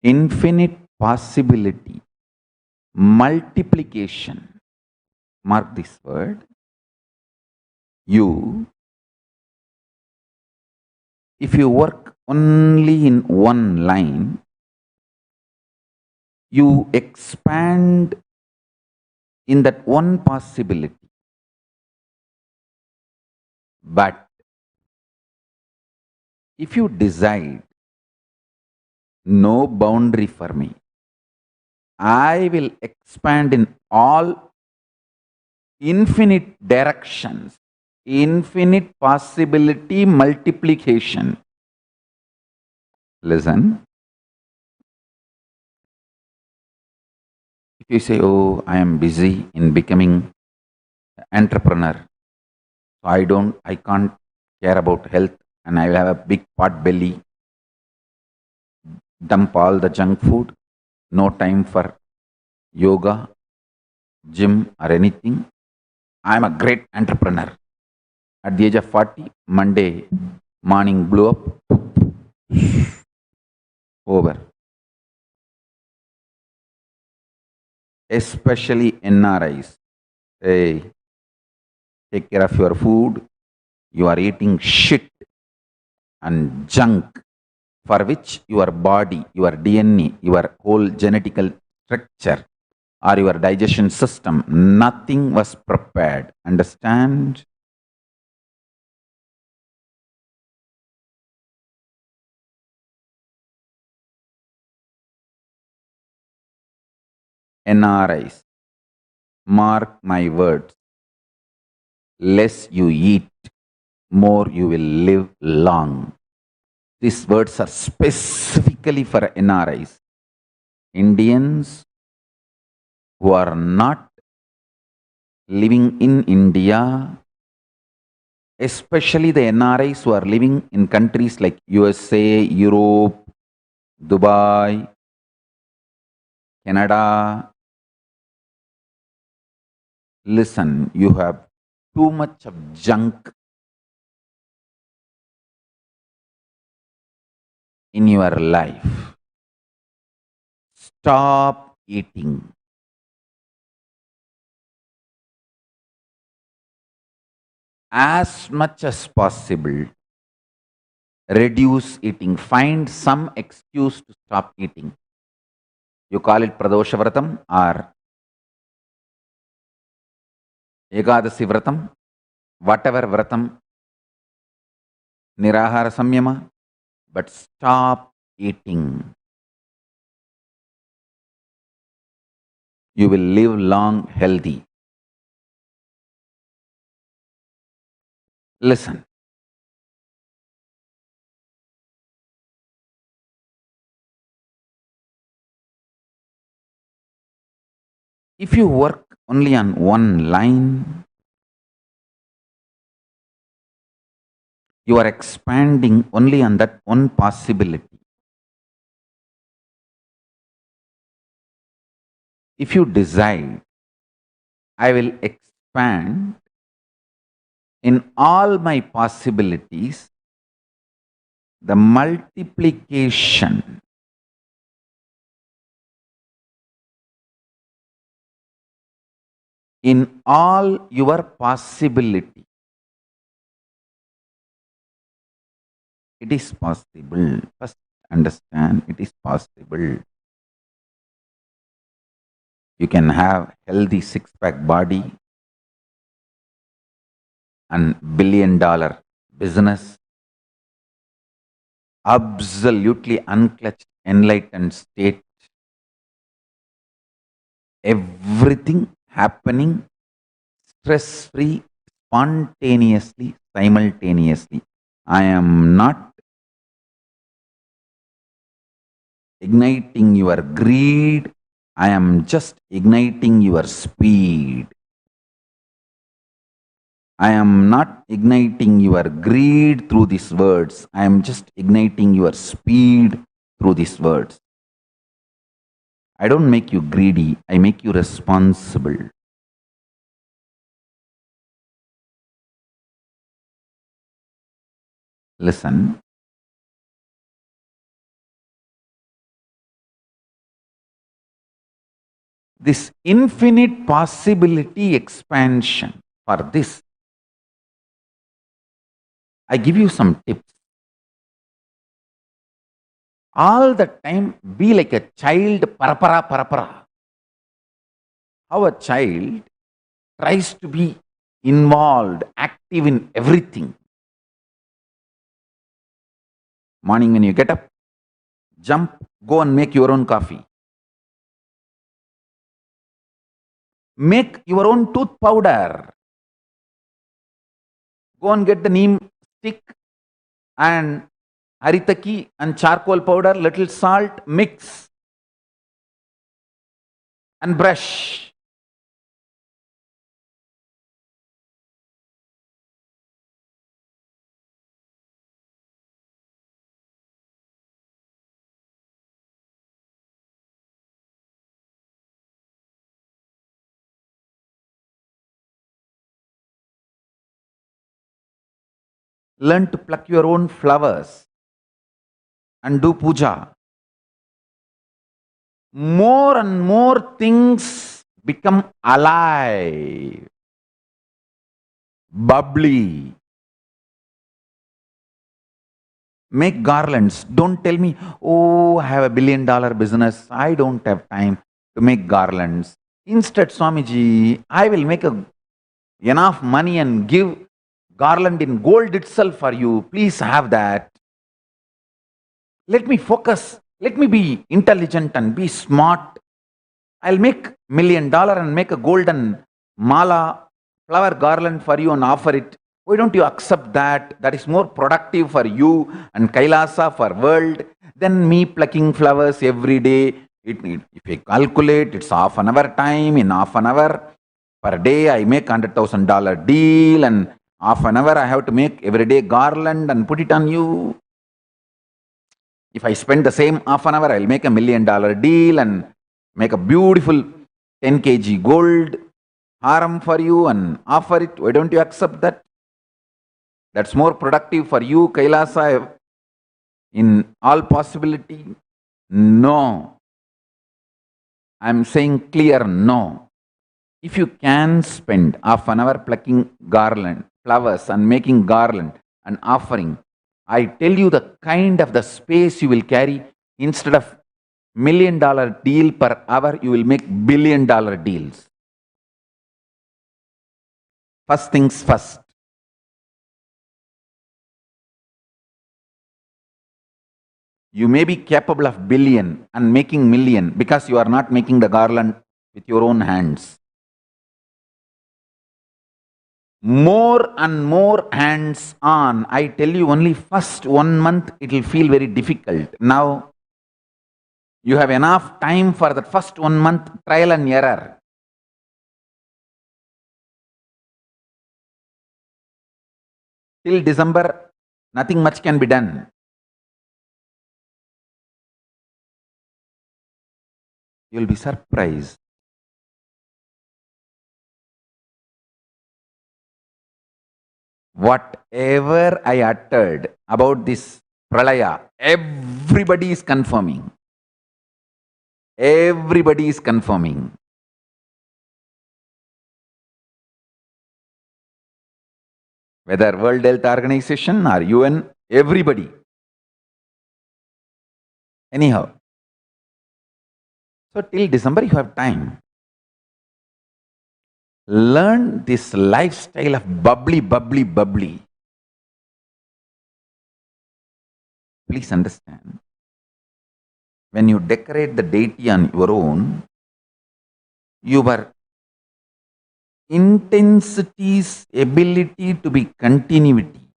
Infinite possibility multiplication. Mark this word. If you work only in one line, you expand in that one possibility. But if you decide, no boundary for me, I will expand in all infinite directions, infinite possibility multiplication. Listen. If you say, oh, I am busy in becoming an entrepreneur, so I can't care about health and I will have a big pot belly, dump all the junk food, no time for yoga, gym or anything. I am a great entrepreneur. At the age of 40, Monday morning blew up, over. Especially NRIs. Hey, take care of your food. You are eating shit and junk for which your body, your DNA, your whole genetical structure or your digestion system, nothing was prepared. Understand? NRIs, mark my words, less you eat, more you will live long. These words are specifically for NRIs. Indians who are not living in India, especially the NRIs who are living in countries like USA, Europe, Dubai, Canada. Listen, you have too much of junk in your life. Stop eating. As much as possible, reduce eating. Find some excuse to stop eating. You call it Pradosha Vratam or Ekadasi Vratam, whatever Vratam, Nirahara Samyama, but stop eating. You will live long, healthy. Listen. If you work only on one line, you are expanding only on that one possibility. If you decide, I will expand in all my possibilities, the multiplication in all your possibility. It is possible. First understand, it is possible. You can have healthy six-pack body and $1 billion business, absolutely unclutched, enlightened state, everything happening stress-free, spontaneously, simultaneously. I am not igniting your greed, I am just igniting your speed. I am not igniting your greed through these words. I am just igniting your speed through these words. I don't make you greedy, I make you responsible. Listen. This infinite possibility expansion for this, I give you some tips. All the time be like a child, parapara, parapara. How a child tries to be involved, active in everything. Morning when you get up, jump, go and make your own coffee. Make your own tooth powder. Go and get the neem stick and haritaki and charcoal powder, little salt, mix. and brush. Learn to pluck your own flowers and do puja. More and more things become alive, bubbly. Make garlands. Don't tell me, oh, I have a $1 billion business. I don't have time to make garlands. Instead, Swamiji, I will make enough money and give garland in gold itself for you. Please have that. Let me focus. Let me be intelligent and be smart. I'll make $1 million and make a golden mala flower garland for you and offer it. Why don't you accept that? That is more productive for you and Kailasa for world than me plucking flowers every day. If you calculate, it's half an hour time. In half an hour per day, I make $100,000 deal, and half an hour I have to make every day garland and put it on you. If I spend the same half an hour, I'll make $1 million deal and make a beautiful 10 kg gold haram for you and offer it. Why don't you accept that? That's more productive for you, Kailasa, in all possibility. No. I'm saying clear no. If you can spend half an hour plucking garland, flowers and making garland and offering, I tell you the kind of the space you will carry. Instead of $1 million deal per hour, you will make $1 billion deals. First things first. You may be capable of billion and making million because you are not making the garland with your own hands. More and more hands on. I tell you, only first 1 month it will feel very difficult. Now you have enough time for the first 1 month trial and error. Till December, nothing much can be done. You will be surprised. Whatever I uttered about this pralaya, everybody is confirming. Everybody is confirming. Whether World Health Organization or UN, everybody. Anyhow. So till December you have time. Learn this lifestyle of bubbly, bubbly, bubbly. Please understand. When you decorate the deity on your own, your intensity's ability to be continuity.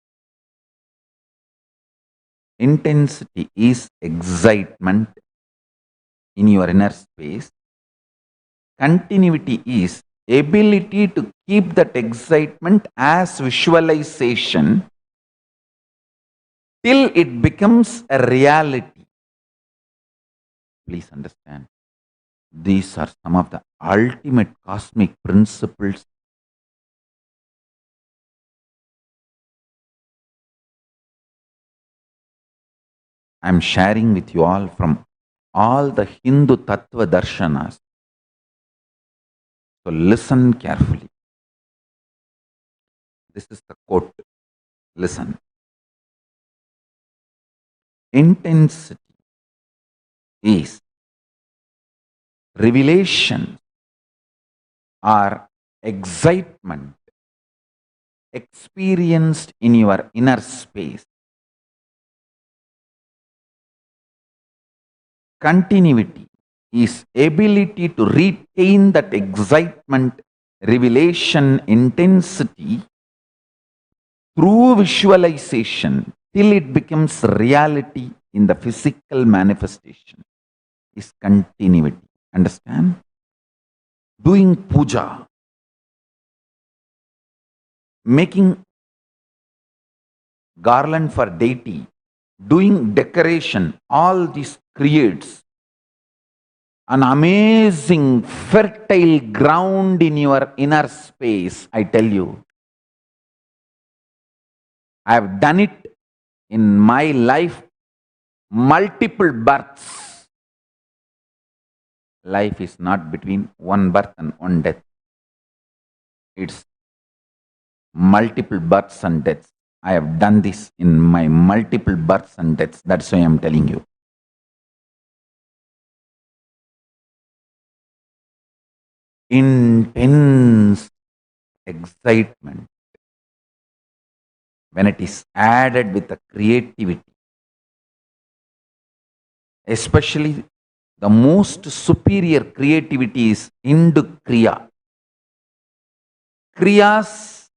Intensity is excitement in your inner space. Continuity is ability to keep that excitement as visualization till it becomes a reality. Please understand. These are some of the ultimate cosmic principles. I am sharing with you all from all the Hindu Tattva Darshanas. So listen carefully. This is the quote. Listen. Intensity is revelation or excitement experienced in your inner space. Continuity is ability to retain that excitement, revelation, intensity through visualization till it becomes reality in the physical manifestation is continuity. Understand? doing puja, making garland for deity, doing decoration, all this creates an amazing fertile ground in your inner space. I tell you, I have done it in my life multiple births. Life is not between one birth and one death. It's multiple births and deaths. I have done this in my multiple births and deaths. That's why I'm telling you. Intense excitement when it is added with the creativity, especially the most superior creativity is Hindu Kriya. Kriyas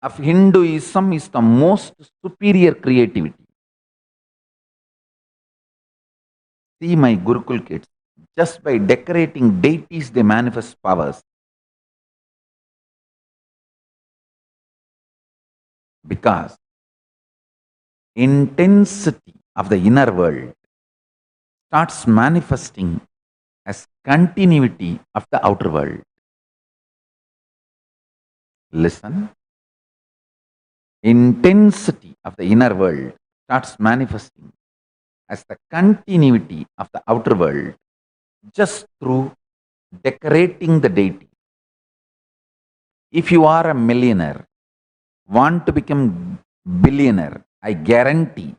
of Hinduism is the most superior creativity. See my Gurukul kids, just by decorating deities, they manifest powers. Because intensity of the inner world starts manifesting as continuity of the outer world. Listen. Intensity of the inner world starts manifesting as the continuity of the outer world just through decorating the deity. If you are a millionaire, want to become billionaire, I guarantee,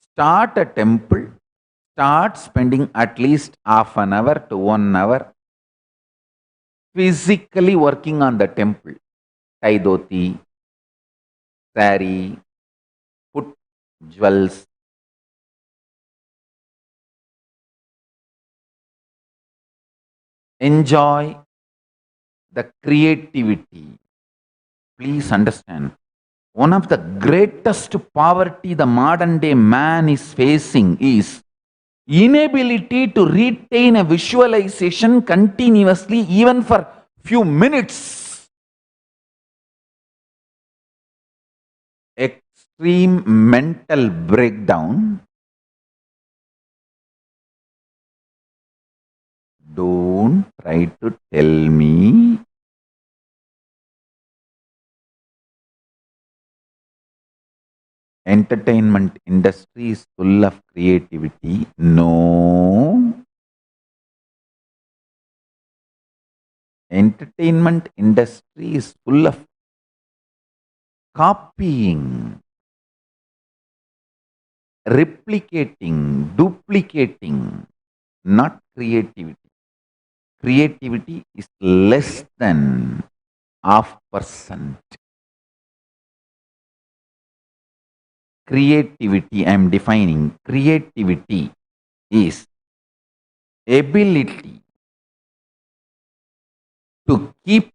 start a temple, start spending at least half an hour to 1 hour physically working on the temple. Tie dhoti, sari, put jewels. Enjoy the creativity. Please understand, one of the greatest poverty the modern day man is facing is inability to retain a visualization continuously even for few minutes. Extreme mental breakdown. Don't try to tell me entertainment industry is full of creativity. No. Entertainment industry is full of copying, replicating, duplicating, not creativity. Creativity is less than 0.5%. Creativity, I am defining, creativity is ability to keep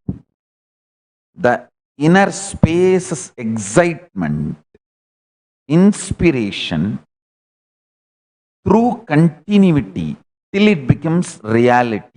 the inner space's excitement, inspiration through continuity till it becomes reality.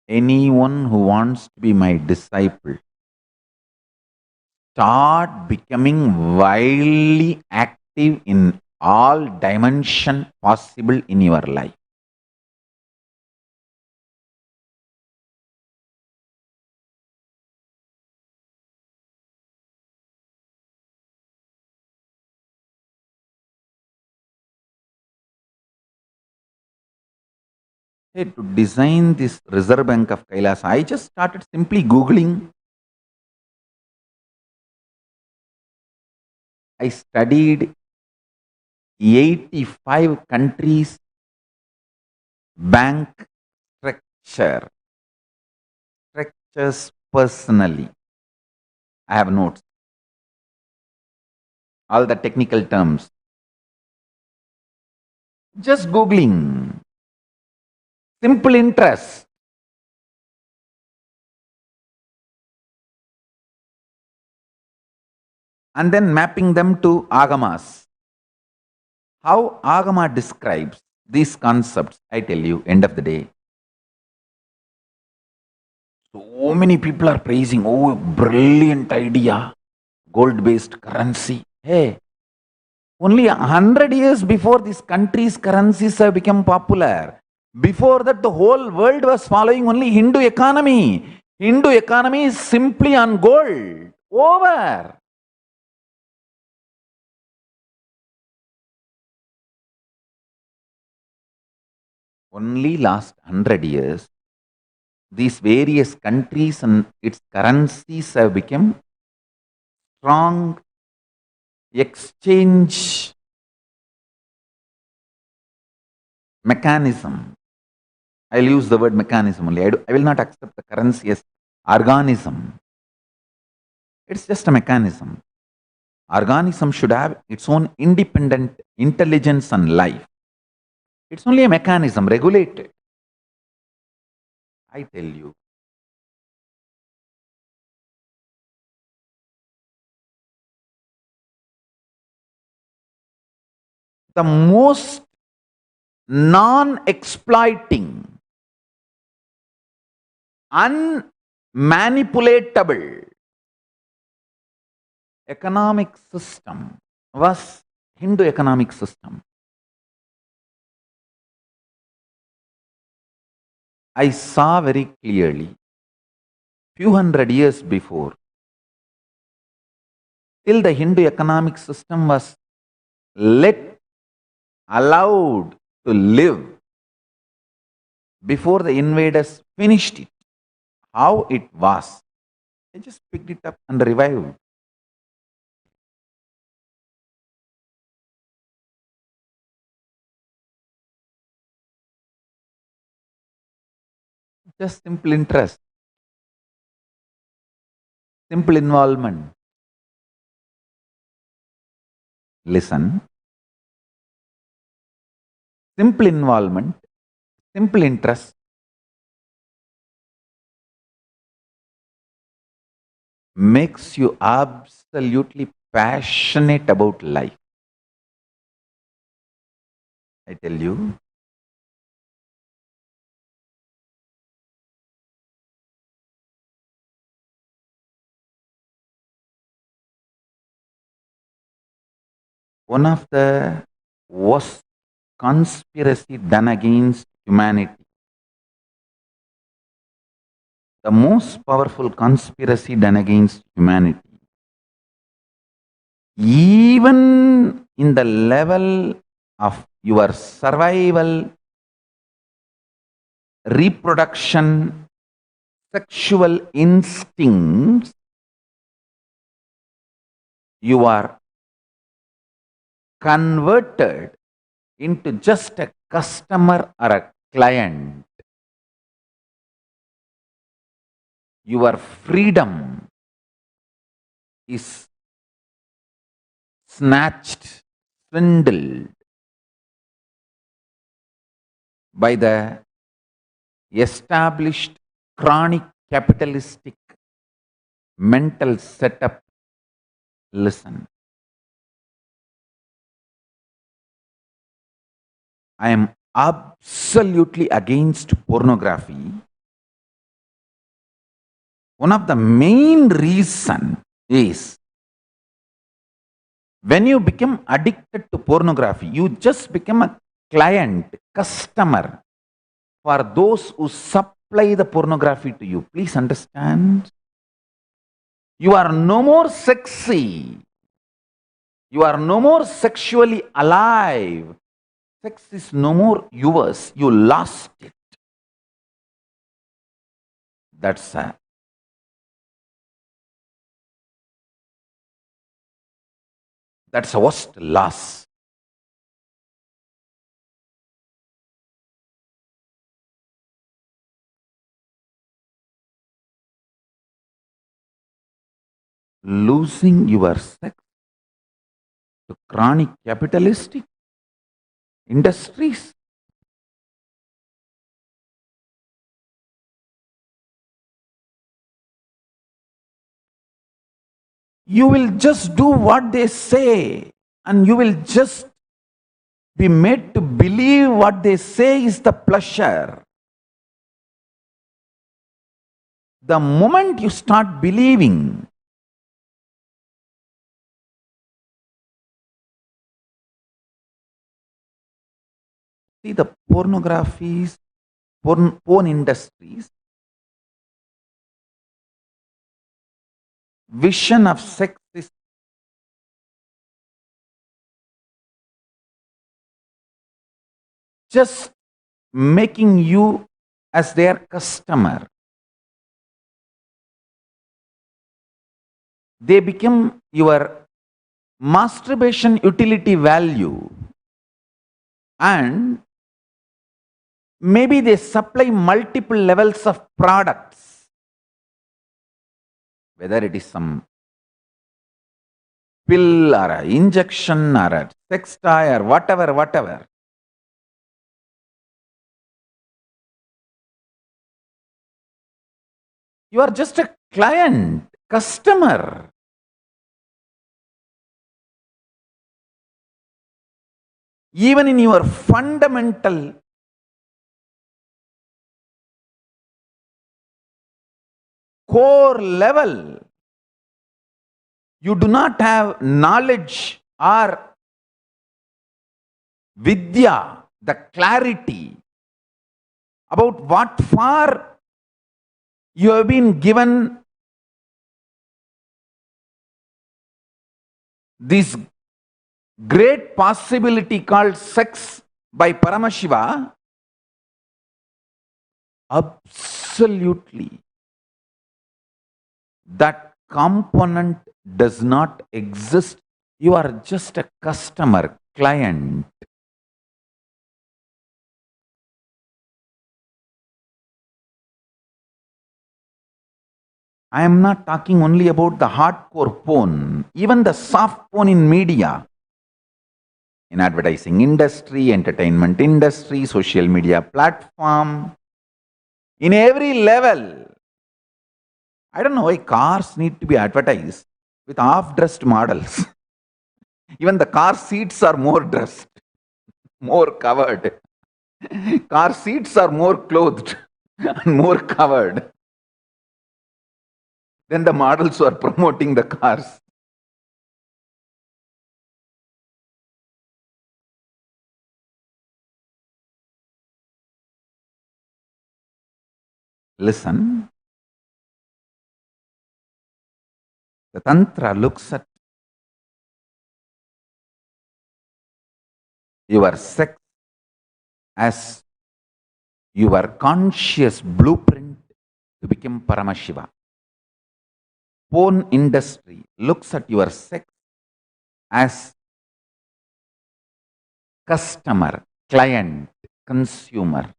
Anyone who wants to be my disciple, start becoming wildly active in all dimension possible in your life. Hey, to design this Reserve Bank of Kailas, I just started simply Googling. I studied 85 countries' bank structures personally. I have notes. all the technical terms. Just Googling. Simple interest. And then mapping them to agamas. How agama describes these concepts, I tell you, end of the day. So many people are praising, oh, brilliant idea, gold-based currency. Hey, only 100 years before these countries' currencies have become popular. Before that, the whole world was following only Hindu economy. Hindu economy is simply on gold. Over. Only last 100 years, these various countries and its currencies have become strong exchange mechanism. I'll use the word mechanism only. I will not accept the currency as organism. It's just a mechanism. Organism should have its own independent intelligence and life. It's only a mechanism, regulated. I tell you. The most non-exploiting, unmanipulatable economic system was Hindu economic system. I saw very clearly, few hundred years before, till the Hindu economic system was allowed to live, before the invaders finished it, how it was, they just picked it up and revived. Just simple interest, simple involvement. Listen, simple involvement, simple interest makes you absolutely passionate about life. I tell you, one of the worst conspiracy done against humanity, the most powerful conspiracy done against humanity, even in the level of your survival, reproduction, sexual instincts, you are converted into just a customer or a client. Your freedom is snatched, swindled by the established chronic capitalistic mental setup. Listen, I am absolutely against pornography. One of the main reason is when you become addicted to pornography, you just become a client, customer for those who supply the pornography to you. Please understand. You are no more sexy. You are no more sexually alive. Sex is no more yours. You lost it. That's a worst loss. Losing your sex to chronic capitalistic industries. You will just do what they say, and you will just be made to believe what they say is the pleasure. The moment you start believing, see the pornographies, porn industries, vision of sex is just making you as their customer. They become your masturbation utility value, and maybe they supply multiple levels of products, whether it is some pill or an injection or a sex toy or whatever. You are just a client, customer. Even in your fundamental core level, you do not have knowledge or vidya, the clarity about what for you have been given this great possibility called sex by Paramashiva. Absolutely. That component does not exist. You are just a customer, client. I am not talking only about the hardcore porn, even the soft porn in media, in advertising industry, entertainment industry, social media platform, in every level. I don't know why cars need to be advertised with half-dressed models. Even the car seats are more dressed, more covered. Car seats are more clothed and more covered than the models who are promoting the cars. Listen, the Tantra looks at your sex as your conscious blueprint to become Paramashiva. Porn industry looks at your sex as customer, client, consumer.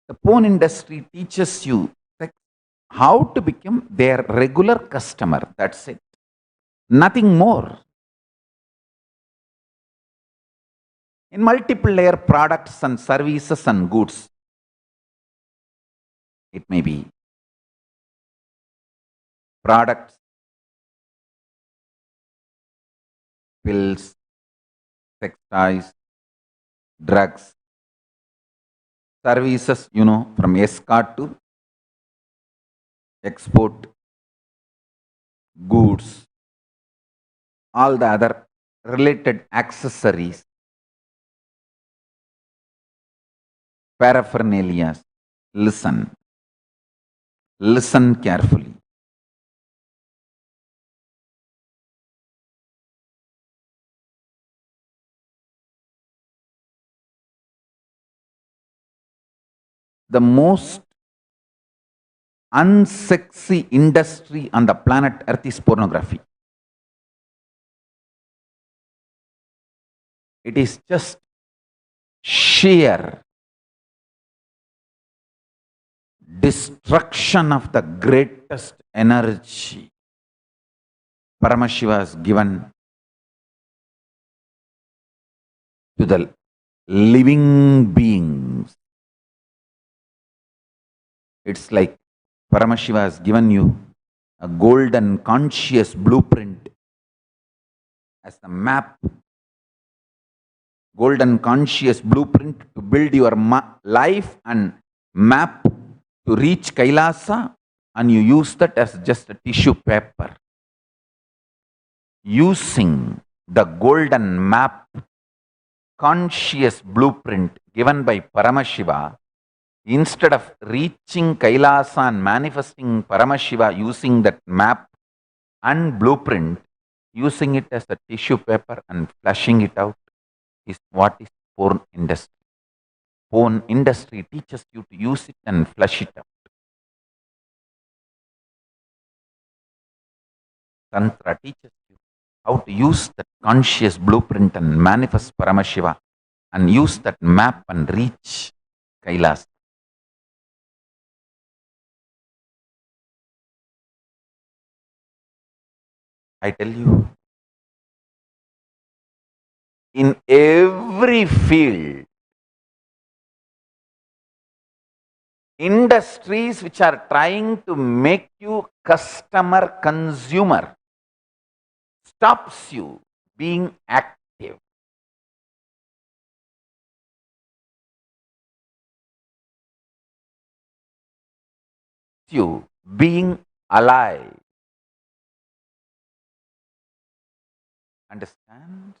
The porn industry teaches you how to become their regular customer. That's it. Nothing more. In multiple layer products and services and goods. It may be products, pills, sex toys, drugs, services, from escort to export, goods, all the other related accessories, paraphernalia. Listen carefully. The most unsexy industry on the planet Earth is pornography. It is just sheer destruction of the greatest energy Paramashiva has given to the living beings. It's like Paramashiva has given you a golden conscious blueprint as a map, golden conscious blueprint to build your life and map to reach Kailasa, and you use that as just a tissue paper. Using the golden map, conscious blueprint given by Paramashiva, instead of reaching Kailasa and manifesting Paramashiva using that map and blueprint, using it as a tissue paper and fleshing it out is what is porn industry. Porn industry teaches you to use it and flesh it out. Tantra teaches you how to use that conscious blueprint and manifest Paramashiva and use that map and reach Kailas. I tell you, in every field, industries which are trying to make you customer consumer stops you being active. You being alive. Understand?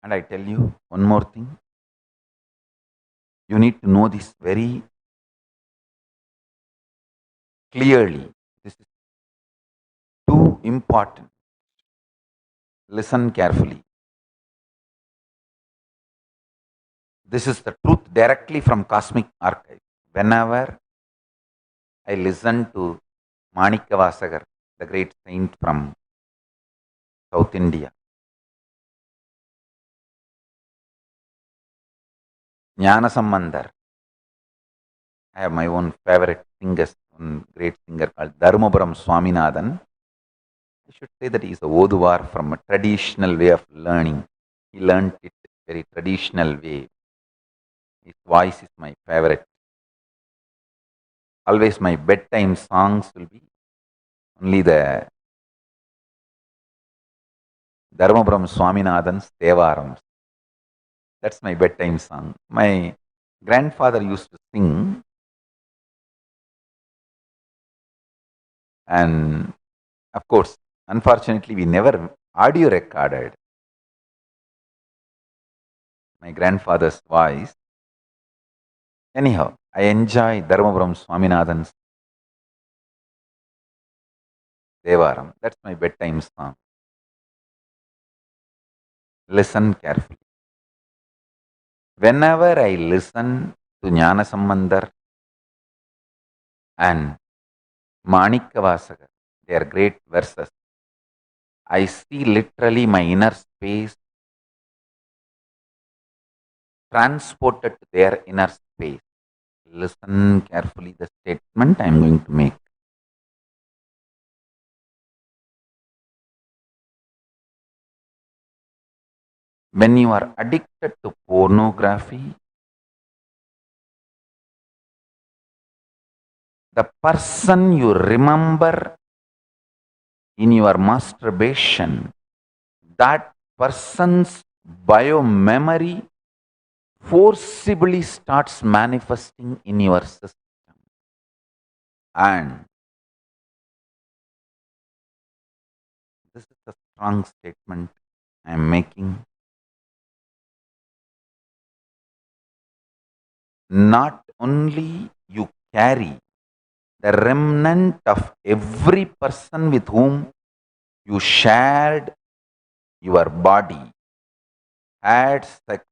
And I tell you one more thing. You need to know this very clearly. This is too important. Listen carefully. This is the truth directly from Cosmic Archive. Whenever I listen to Manikavasagar, the great saint from South India, Jnana Sambandar, I have my own favorite singers, one great singer called Dharmapuram Swaminathan. I should say that he is a Oduvar from a traditional way of learning. He learned it very traditional way. His voice is my favorite. Always my bedtime songs will be only the Dharmapuram Swaminathan's Devarams. That's my bedtime song. My grandfather used to sing, and of course, unfortunately, we never audio recorded my grandfather's voice. Anyhow, I enjoy Dharmapuram Swaminathan's Devaram. That's my bedtime song. Listen carefully. Whenever I listen to Jnana Sambandar and Manikavasagar, their great verses, I see literally my inner space transported to their inner space. Listen carefully the statement I am going to make. When you are addicted to pornography, the person you remember in your masturbation, that person's biomemory forcibly starts manifesting in your system. And this is a strong statement I am making. Not only you carry the remnant of every person with whom you shared your body, had sex,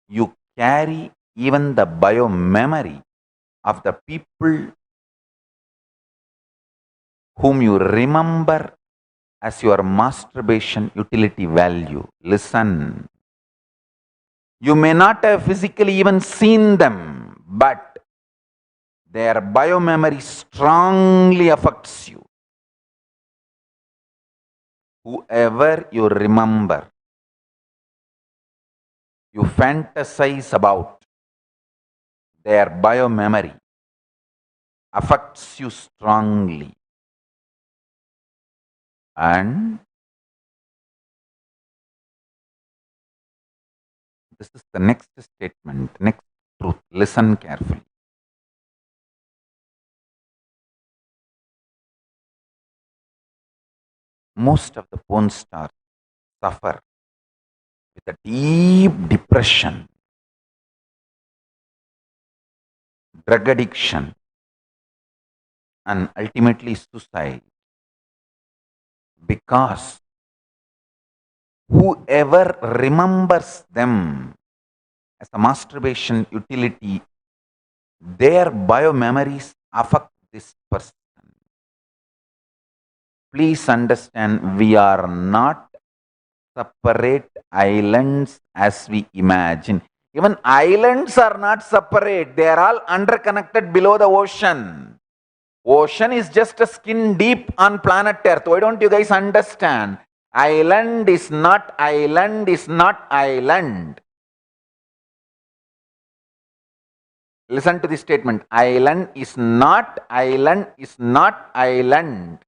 you carry even the biomemory of the people whom you remember as your masturbation utility value. Listen. You may not have physically even seen them, but their biomemory strongly affects you. Whoever you remember, you fantasize about, their biomemory affects you strongly. And this is the next statement, next truth. Listen carefully. Most of the porn stars suffer with a deep depression, drug addiction, and ultimately suicide, because whoever remembers them as a masturbation utility, their biomemories affect this person. Please understand, we are not separate islands as we imagine. Even islands are not separate. They are all interconnected below the ocean. Ocean is just a skin deep on planet Earth. Why don't you guys understand? Island is not island is not island. Listen to this statement. Island is not island is not island.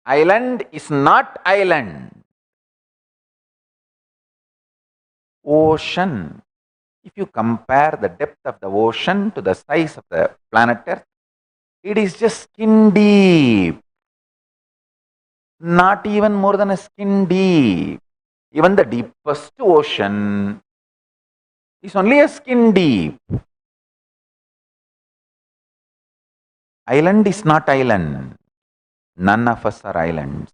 Island is not island. Ocean. If you compare the depth of the ocean to the size of the planet Earth, it is just skin deep. Not even more than a skin deep. Even the deepest ocean is only a skin deep. Island is not island. None of us are islands.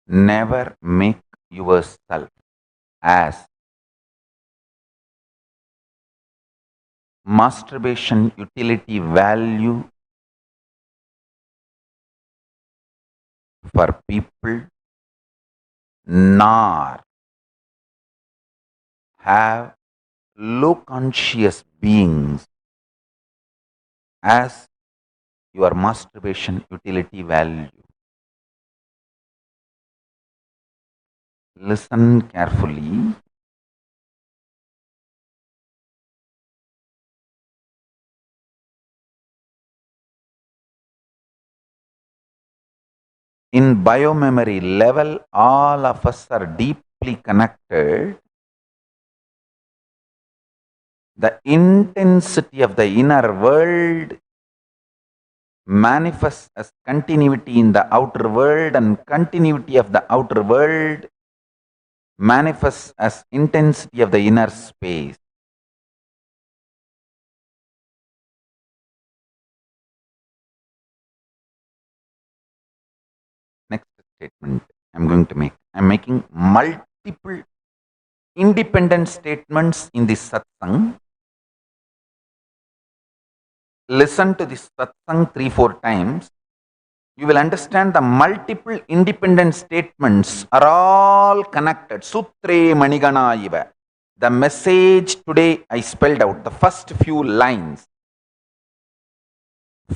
Never make yourself as masturbation utility value for people, nor have low conscious beings as your masturbation utility value. Listen carefully. In biomemory level, all of us are deeply connected. The intensity of the inner world manifests as continuity in the outer world, and continuity of the outer world manifests as intensity of the inner space. Next statement I'm going to make. I'm making multiple independent statements in this satsang. Listen to this satsang 3-4 times. You will understand the multiple independent statements are all connected. Sutre Manigana iva. The message today I spelled out, the first few lines.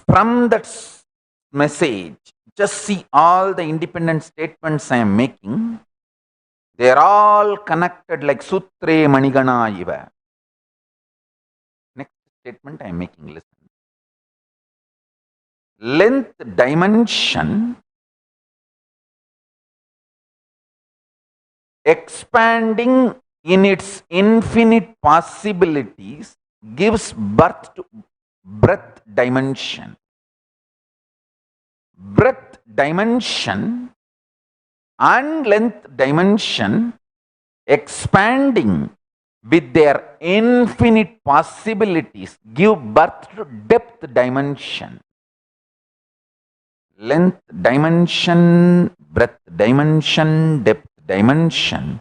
From that message, just see all the independent statements I am making. They are all connected like Sutre Manigana iva. Next statement I am making, listen. Length dimension expanding in its infinite possibilities gives birth to breadth dimension. Breadth dimension and length dimension expanding with their infinite possibilities give birth to depth dimension. length dimension, breadth dimension, depth dimension,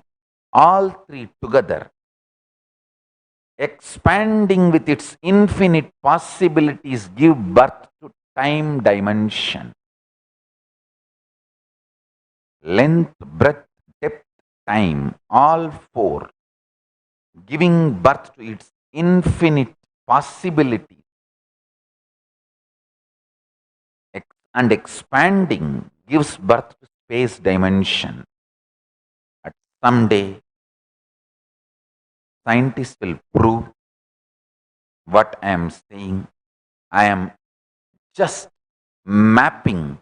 all three together, expanding with its infinite possibilities, give birth to time dimension. Length, breadth, depth, time, all four, giving birth to its infinite possibilities and expanding gives birth to space dimension. At someday, scientists will prove what I am saying. I am just mapping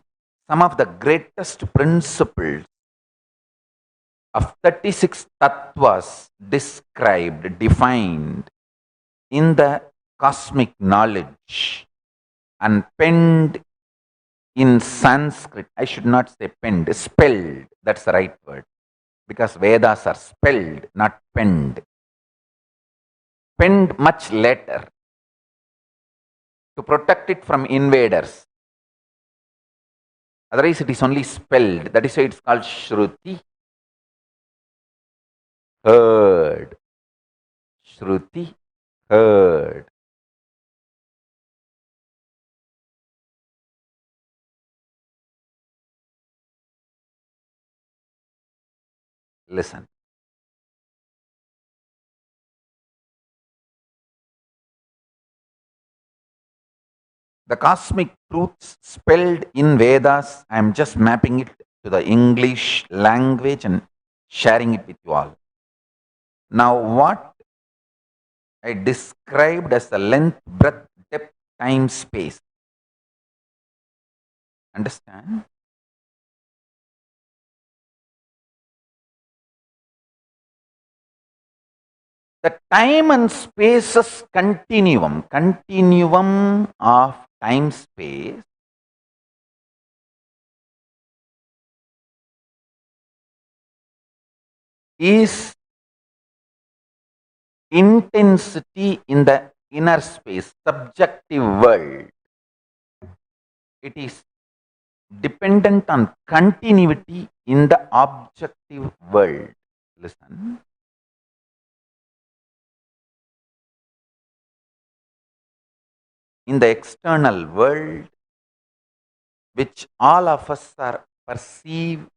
some of the greatest principles of 36 tattvas described, defined in the cosmic knowledge and penned in Sanskrit. I should not say penned, spelled. That's the right word. Because Vedas are spelled, not penned. Penned much later to protect it from invaders. Otherwise, it is only spelled. That is why it's called Shruti. Heard. Shruti. Heard. Listen. The cosmic truths spelled in Vedas, I am just mapping it to the English language and sharing it with you all. Now, what I described as the length, breadth, depth, time, space. Understand? The time and spaces continuum of time space is intensity in the inner space, subjective world. It is dependent on continuity in the objective world. Listen. In the external world, which all of us are perceived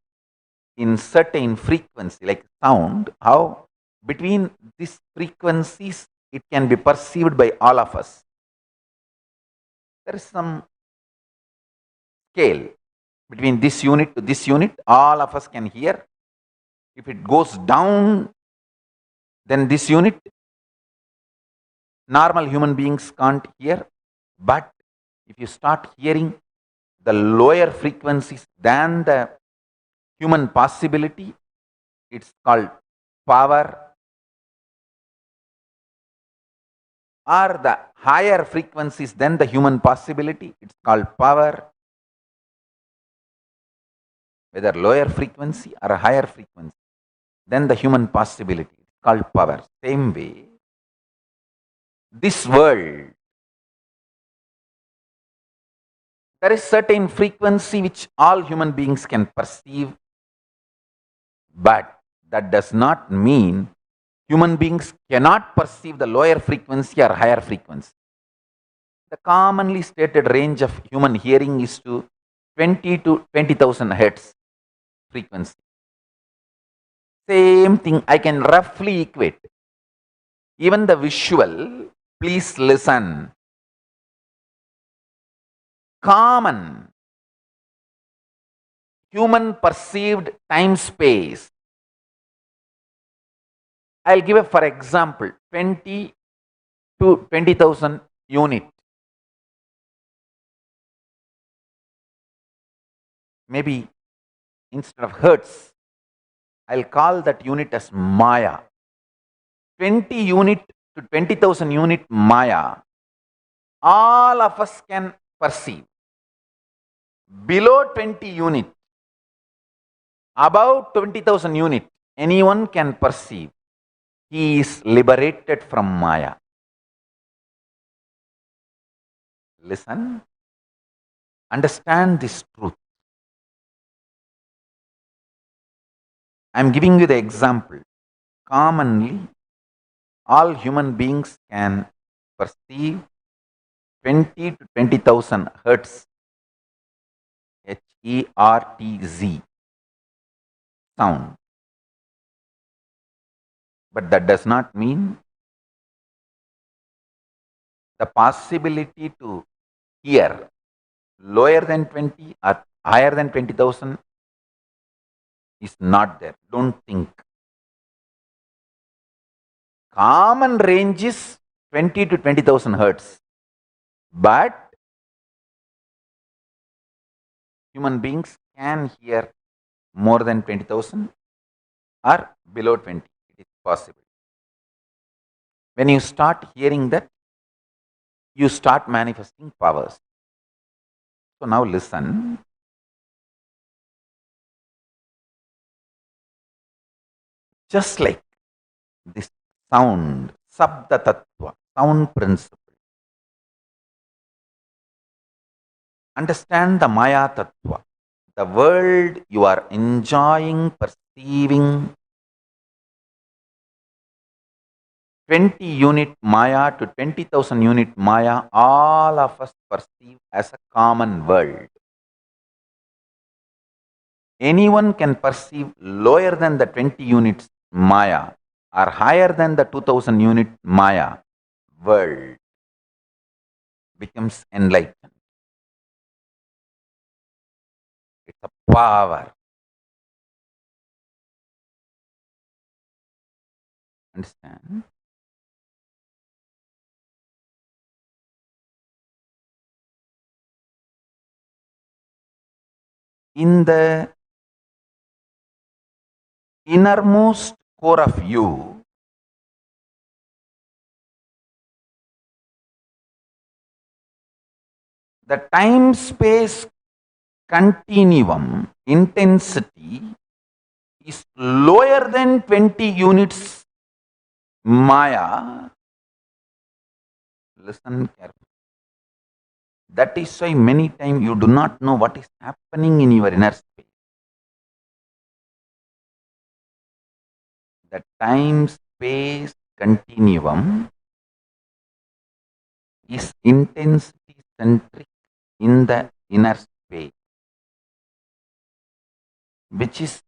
in certain frequency, like sound, how between these frequencies it can be perceived by all of us. There is some scale between this unit to this unit, all of us can hear. If it goes down, then this unit, normal human beings can't hear. But if you start hearing the lower frequencies than the human possibility, it's called power. Or the higher frequencies than the human possibility, it's called power. Whether lower frequency or a higher frequency than the human possibility, it's called power. Same way, this world, there is certain frequency which all human beings can perceive, but that does not mean human beings cannot perceive the lower frequency or higher frequency. The commonly stated range of human hearing is to 20 to 20,000 hertz frequency. Same thing, I can roughly equate. Even the visual, please listen. Common human perceived time space. I'll give a for example 20 to 20,000 unit. Maybe instead of hertz, I'll call that unit as Maya. 20 unit to 20,000 unit Maya, all of us can perceive. Below 20 unit, above 20,000 unit, anyone can perceive. He is liberated from Maya. Listen. Understand this truth. I am giving you the example. Commonly, all human beings can perceive 20 to 20,000 hertz, Hertz sound. But that does not mean the possibility to hear lower than 20 or higher than 20,000 is not there. Don't think. Common range is 20 to 20,000 hertz. But human beings can hear more than 20,000 or below 20. It is possible. When you start hearing that, you start manifesting powers. So now listen. Just like this sound, Sabda Tattva, sound principle. Understand the Maya Tattva. The world you are enjoying, perceiving, 20 unit Maya to 20,000 unit Maya, all of us perceive as a common world. Anyone can perceive lower than the 20 units Maya or higher than the 2000 unit Maya world, becomes enlightened. It's a power. Understand? In the innermost core of you, the time-space continuum intensity is lower than 20 units Maya. Listen carefully. That is why many times you do not know what is happening in your inner space. The time-space continuum is intensity-centric in the inner space, which is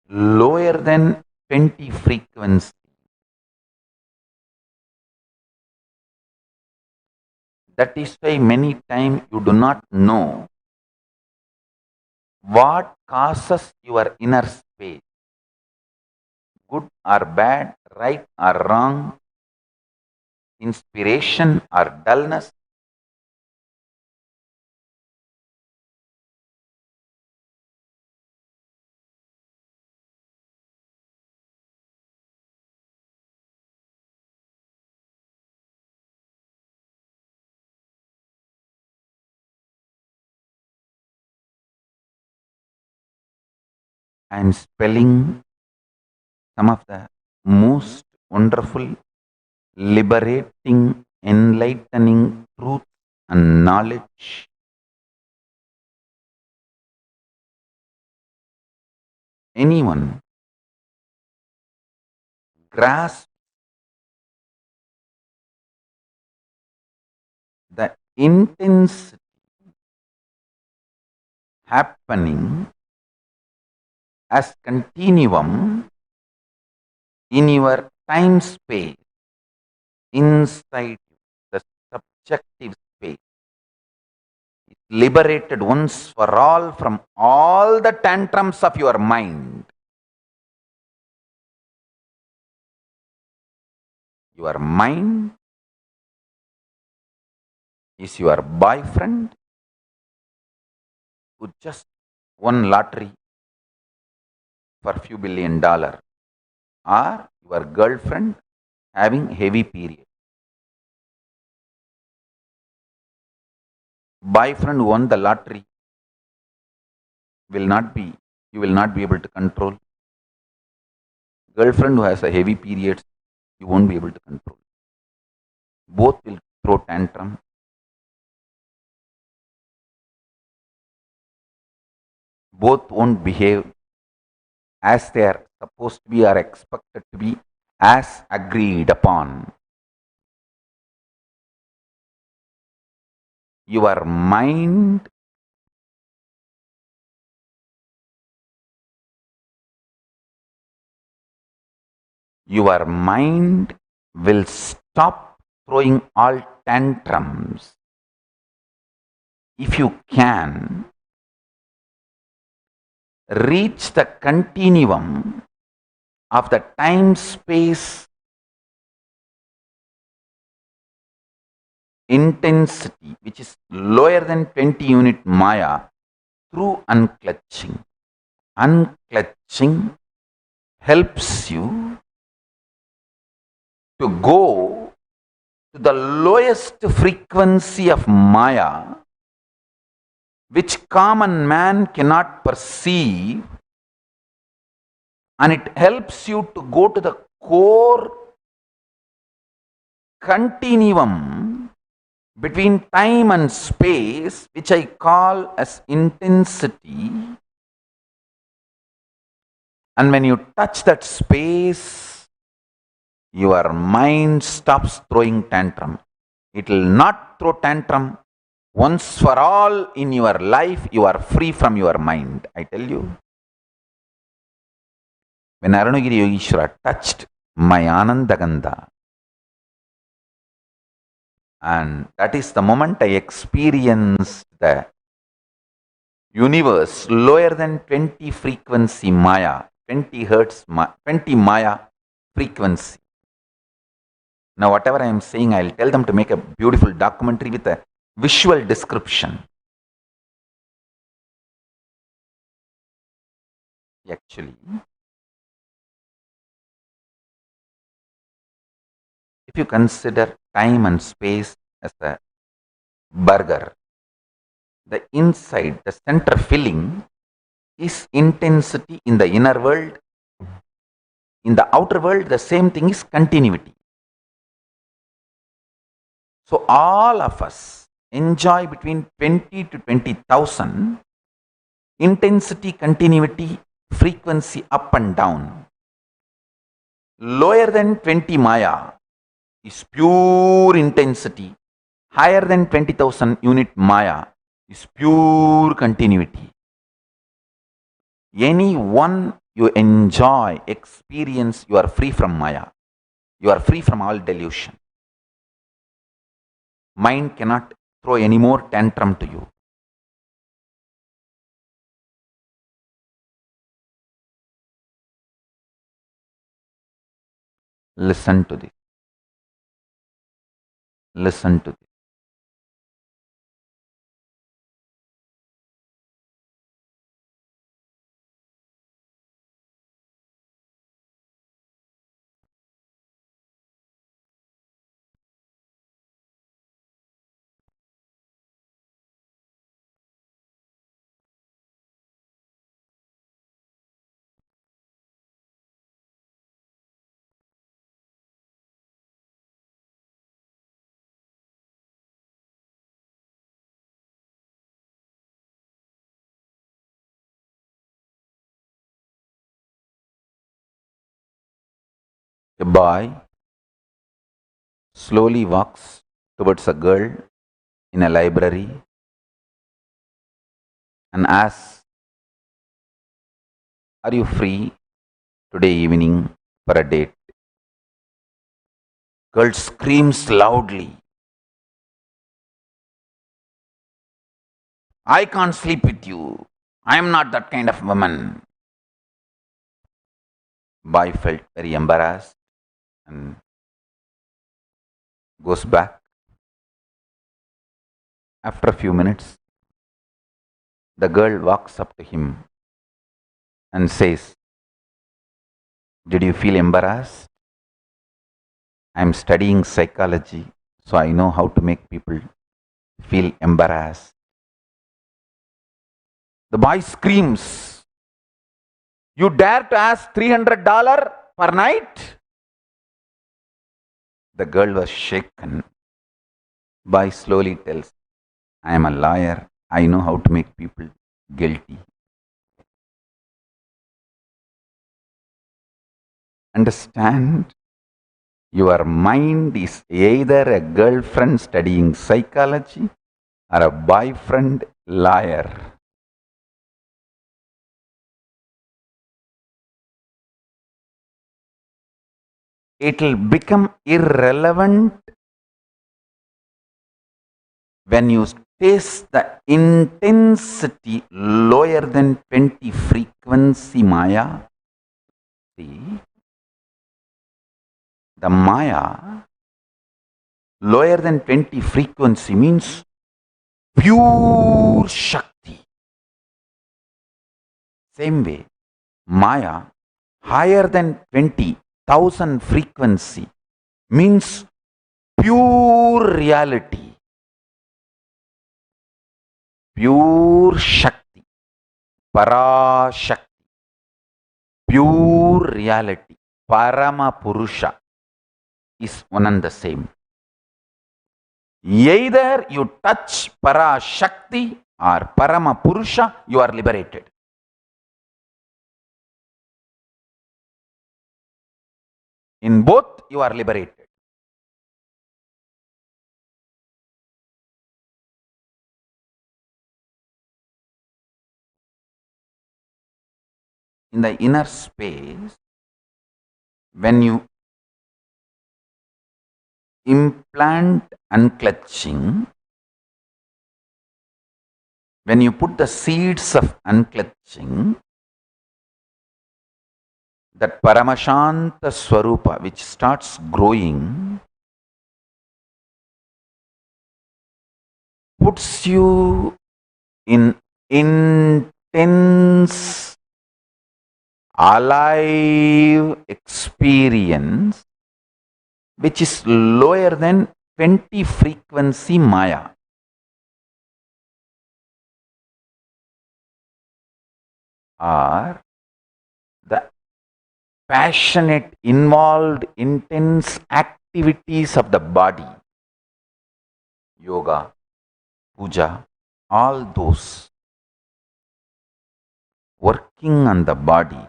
lower than 20 frequency. That is why many times you do not know what causes your inner space, good or bad, right or wrong, inspiration or dullness. I am spelling some of the most wonderful, liberating, enlightening truth and knowledge. Anyone grasp the intensity happening as continuum in your time space inside you, the subjective space is liberated once for all from all the tantrums of your mind. Your mind is your boyfriend who just won lottery for few $1 billion, or your girlfriend having heavy period. Boyfriend who won the lottery you will not be able to control. Girlfriend who has a heavy period, you won't be able to control. Both will throw tantrum. both won't behave as they are supposed to be or expected to be as agreed upon. Your mind will stop throwing all tantrums if you can reach the continuum of the time space intensity, which is lower than 20 unit Maya, through unclutching. Unclutching helps you to go to the lowest frequency of Maya, which common man cannot perceive, and it helps you to go to the core continuum between time and space, which I call as intensity. And when you touch that space, your mind stops throwing tantrum. It will not throw tantrum. Once for all in your life, you are free from your mind. I tell you. When Arunagiri Yogeshwara touched my Anandagandha, and that is the moment I experienced the universe lower than 20 frequency Maya, 20 hertz, 20 Maya frequency. Now, whatever I am saying, I will tell them to make a beautiful documentary with a visual description. Actually, if you consider time and space as a burger, the inside, the center filling is intensity in the inner world. In the outer world, the same thing is continuity. So all of us enjoy between 20 to 20,000 intensity, continuity, frequency up and down. Lower than 20 Maya is pure intensity. Higher than 20,000 unit Maya is pure continuity. Any one you enjoy, experience, you are free from Maya. You are free from all delusion. Mind cannot throw any more tantrum to you. Listen to this. Listen to this. A boy slowly walks towards a girl in a library and asks, "Are you free today evening for a date?" Girl screams loudly, "I can't sleep with you. I am not that kind of woman." Boy felt very embarrassed and goes back. After a few minutes, the girl walks up to him and says, "Did you feel embarrassed? I am studying psychology, so I know how to make people feel embarrassed." The boy screams, "You dare to ask $300 per night?" The girl was shaken. Boy slowly tells, "I am a lawyer. I know how to make people guilty." understand your mind is either a girlfriend studying psychology or a boyfriend lawyer. It will become irrelevant when you taste the intensity lower than 20 frequency Maya. See, the Maya lower than 20 frequency means pure Shakti. Same way, Maya higher than 20,000 frequency means pure reality, pure Shakti, Parashakti, pure reality, Parama Purusha is one and the same. Either you touch Parashakti or Parama Purusha, you are liberated. In both, you are liberated. In the inner space, when you implant unclutching, when you put the seeds of unclutching, that Paramashanta Swarupa which starts growing puts you in intense alive experience which is lower than 20 frequency Maya. Or the passionate, involved, intense activities of the body, yoga, puja, all those working on the body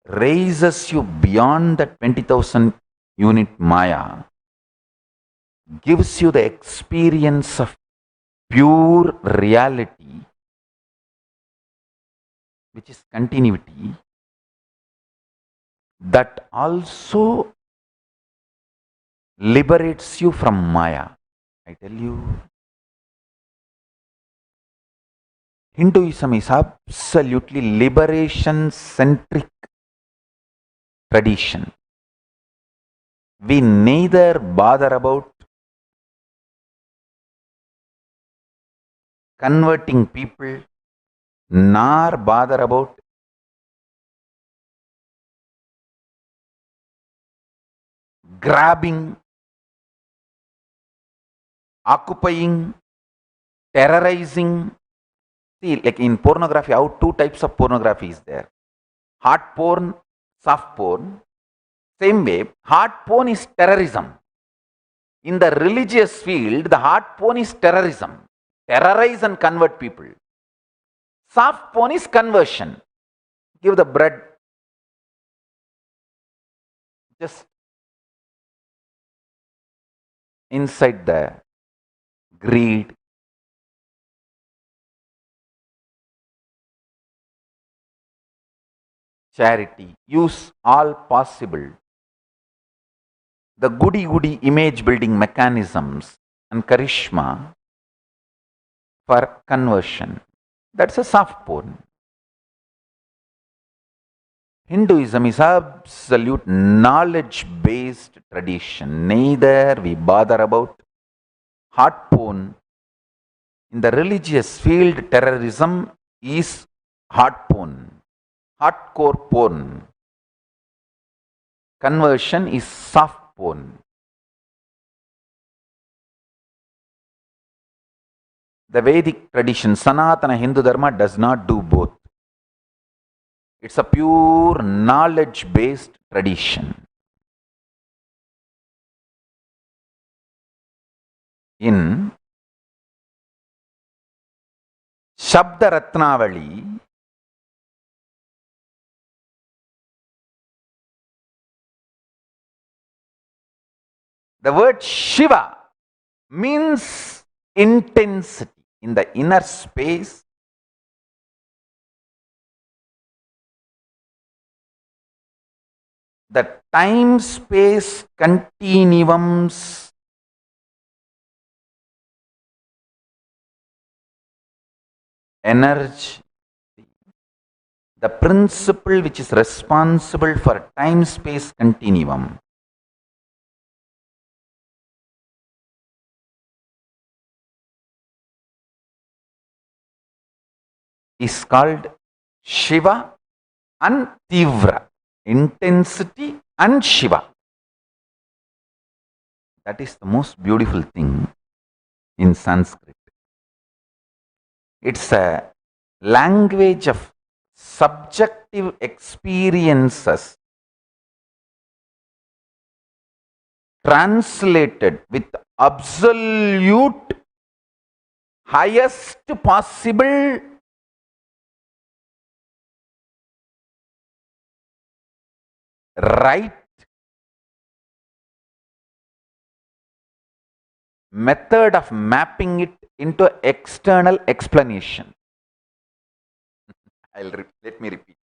raises you beyond the 20,000 unit Maya, gives you the experience of pure reality, which is continuity, that also liberates you from Maya. I tell you, Hinduism is absolutely liberation-centric tradition. We neither bother about converting people, nor bother about grabbing, occupying, terrorizing. See, like in pornography, how two types of pornography is there. Hard porn, soft porn. Same way, hard porn is terrorism. In the religious field, the hard porn is terrorism. Terrorize and convert people. Soft porn is conversion. Give the bread. Just inside the greed. Charity. Use all possible the goody-goody image building mechanisms and charisma for conversion. That's a soft porn. Hinduism is absolute knowledge-based tradition. Neither we bother about hard porn. In the religious field, terrorism is hard porn, hardcore porn. Conversion is soft porn. The Vedic tradition, Sanatana Hindu Dharma, does not do both. It's a pure knowledge-based tradition. In Shabda Ratnavali, The word Shiva means intensity in the inner space. The time-space continuums energy, the principle which is responsible for time-space continuum, is called Shiva and Tivra, intensity and Shiva. That is the most beautiful thing in Sanskrit. It's a language of subjective experiences translated with absolute highest possible right method of mapping it into external explanation. Let me repeat.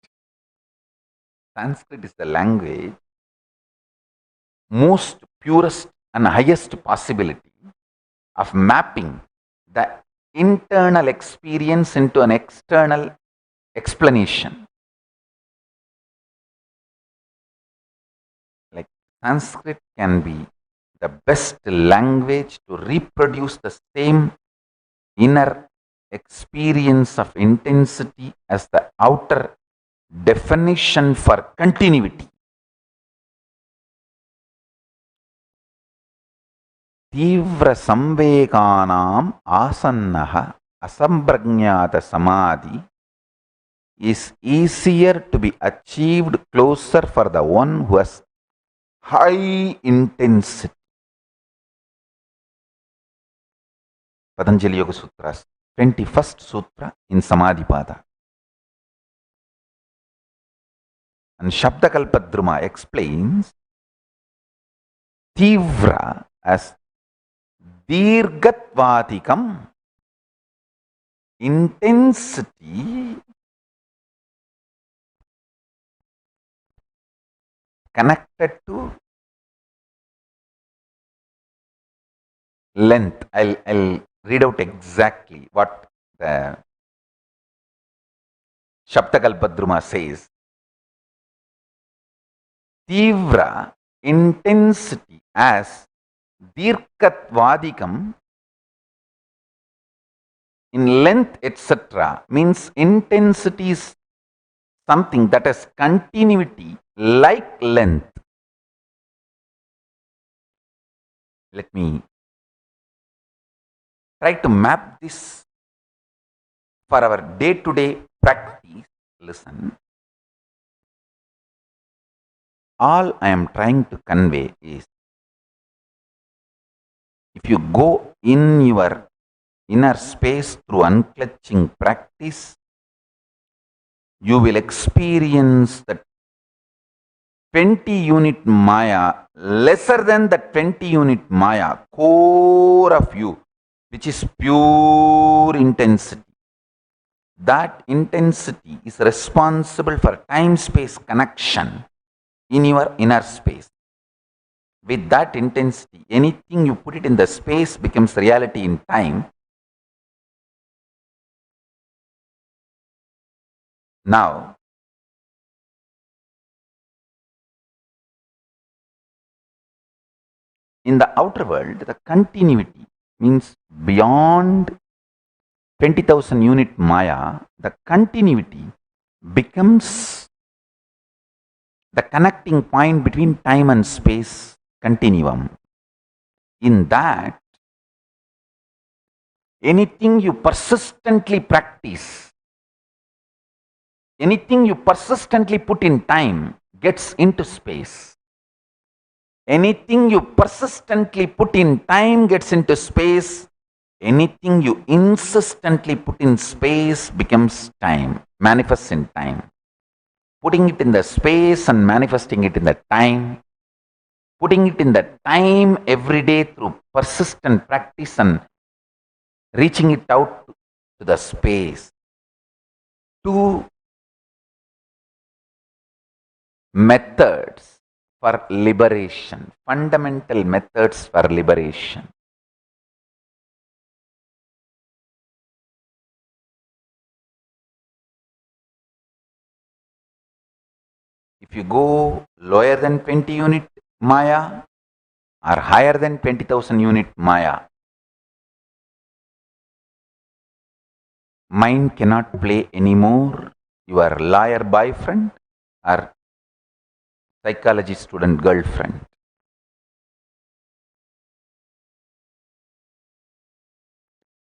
Sanskrit is the language most purest and highest possibility of mapping the internal experience into an external explanation. Like Sanskrit can be the best language to reproduce the same inner experience of intensity as the outer definition for continuity. Tivra samveganam asannaha asamprajnata samadhi is easier to be achieved closer for the one who has high intensity. Patanjali Yoga Sutras, 21st Sutra in Samadhipada. And Shabdakalpadruma explains Tivra as Dirgatvatikam, intensity connected to length. I'll read out exactly what the Shabdakalpadruma says. Tivra, intensity as Dirkatvadikam, in length, etc., means intensity is something that has continuity like length. Let me try to map this for our day-to-day practice. Listen. All I am trying to convey is, if you go in your inner space through unclutching practice, you will experience the 20-unit Maya, lesser than the 20-unit Maya, core of you, which is pure intensity. That intensity is responsible for time-space connection in your inner space. With that intensity, anything you put it in the space becomes reality in time. Now, in the outer world, the continuity means beyond 20,000 unit Maya, the continuity becomes the connecting point between time and space continuum. In that, anything you persistently practice, anything you persistently put in time gets into space. Anything you persistently put in time gets into space. Anything you insistently put in space becomes time, manifests in time. Putting it in the space and manifesting it in the time, putting it in the time every day through persistent practice and reaching it out to the space. Two methods for liberation, fundamental methods for liberation. If you go lower than 20 unit Maya or higher than 20,000 unit Maya, mind cannot play anymore your lawyer boyfriend or psychology student girlfriend.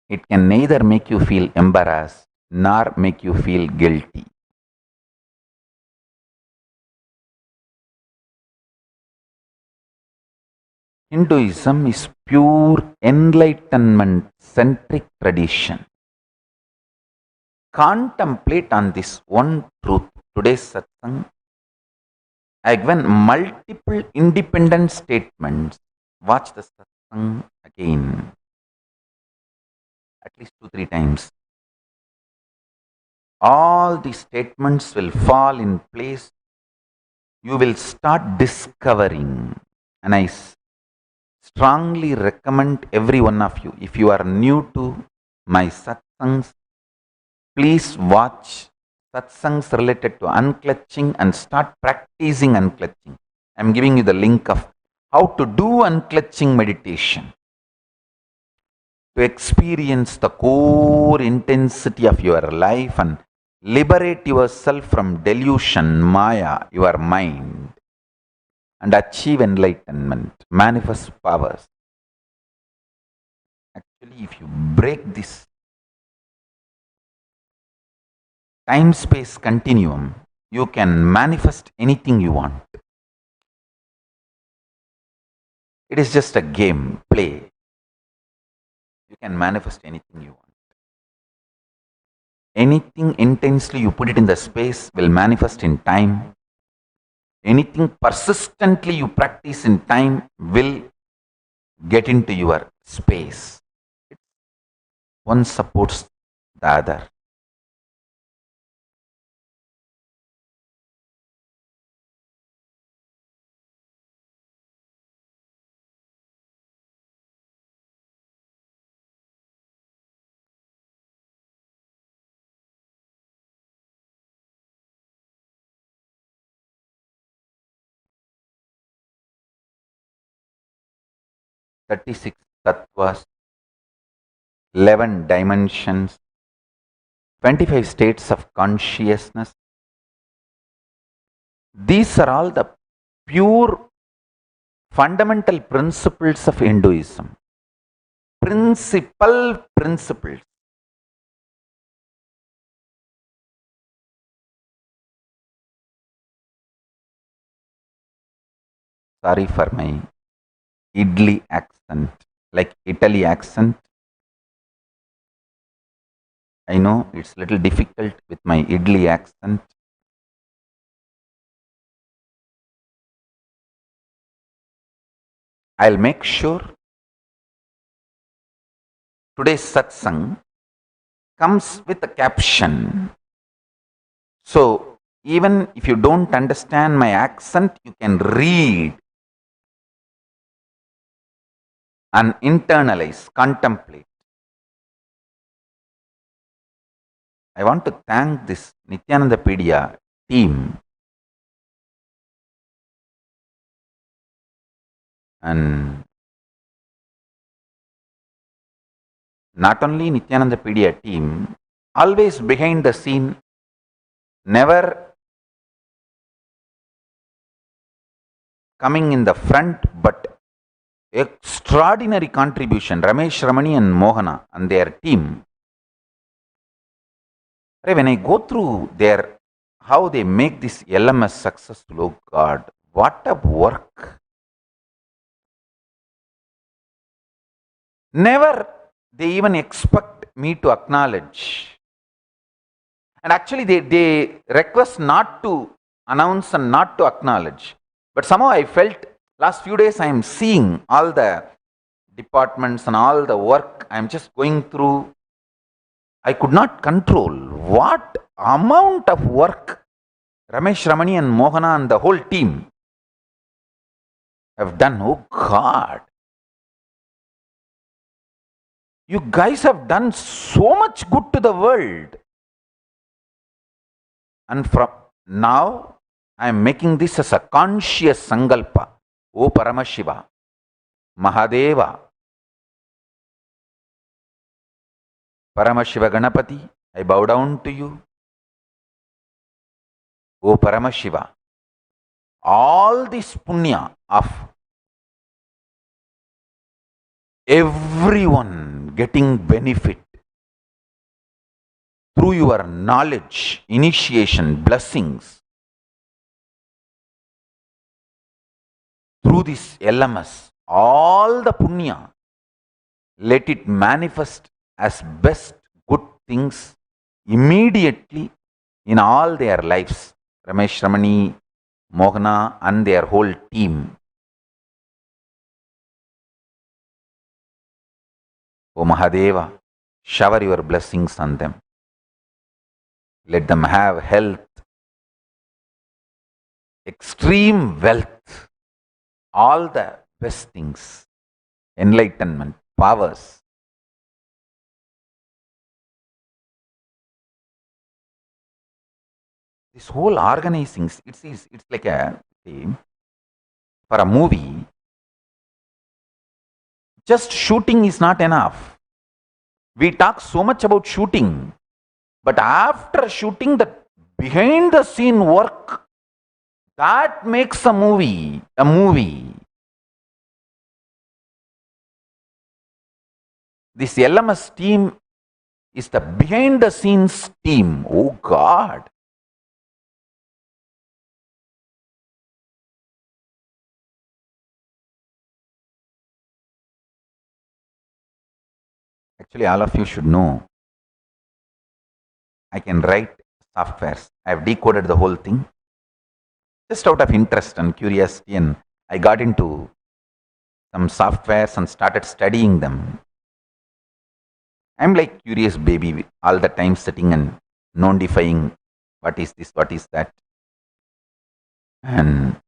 It can neither make you feel embarrassed nor make you feel guilty. Hinduism is pure enlightenment centric tradition. Contemplate on this one truth. Today's satsang, I given multiple independent statements. Watch the satsang again, at least 2-3 times. All these statements will fall in place. You will start discovering, and I strongly recommend every one of you, if you are new to my satsangs, please watch satsangs related to unclutching and start practicing unclutching. I am giving you the link of how to do unclutching meditation to experience the core intensity of your life and liberate yourself from delusion, Maya, your mind, and achieve enlightenment, manifest powers. Actually, if you break this time-space continuum, you can manifest anything you want. It is just a game, play. You can manifest anything you want. Anything intensely you put it in the space will manifest in time. Anything persistently you practice in time will get into your space. One supports the other. "36 tattvas, 11 dimensions, 25 states of consciousness. These are all the pure fundamental principles of Hinduism. Principles. Sorry for my Idli accent, like Italy accent. I know it's a little difficult with my Idli accent. I'll make sure today's satsang comes with a caption. So even if you don't understand my accent, you can read and internalize, contemplate. I want to thank this Nithyananda team and not only Nithyananda team, always behind the scene, never coming in the front, but extraordinary contribution, Ramesh Ramani and Mohana and their team. When I go through how they make this LMS successful, oh God, what a work. Never they even expect me to acknowledge. And actually they request not to announce and not to acknowledge. But somehow I felt Last few days I am seeing all the departments and all the work I am just going through. I could not control what amount of work Ramesh Ramani and Mohana and the whole team have done. Oh God. You guys have done so much good to the world. And from now, I am making this as a conscious sankalpa. O Paramashiva, Mahadeva, Paramashiva Ganapati, I bow down to you. O Paramashiva, all this punya of everyone getting benefit through your knowledge, initiation, blessings, through this LMS, all the punya, let it manifest as best good things immediately in all their lives. Ramesh Ramani, Mohana and their whole team. O Mahadeva, shower your blessings on them. Let them have health, extreme wealth, all the best things, enlightenment, powers. This whole organizing, it's like for a movie, just shooting is not enough. We talk so much about shooting, but after shooting, the behind the scene work, that makes a movie a movie. This LMS team is the behind the scenes team. Oh God. Actually, all of you should know, I can write softwares. I have decoded the whole thing just out of interest and curiosity, and I got into some softwares and started studying them. I'm like curious baby all the time sitting and non-defying what is this, what is that. And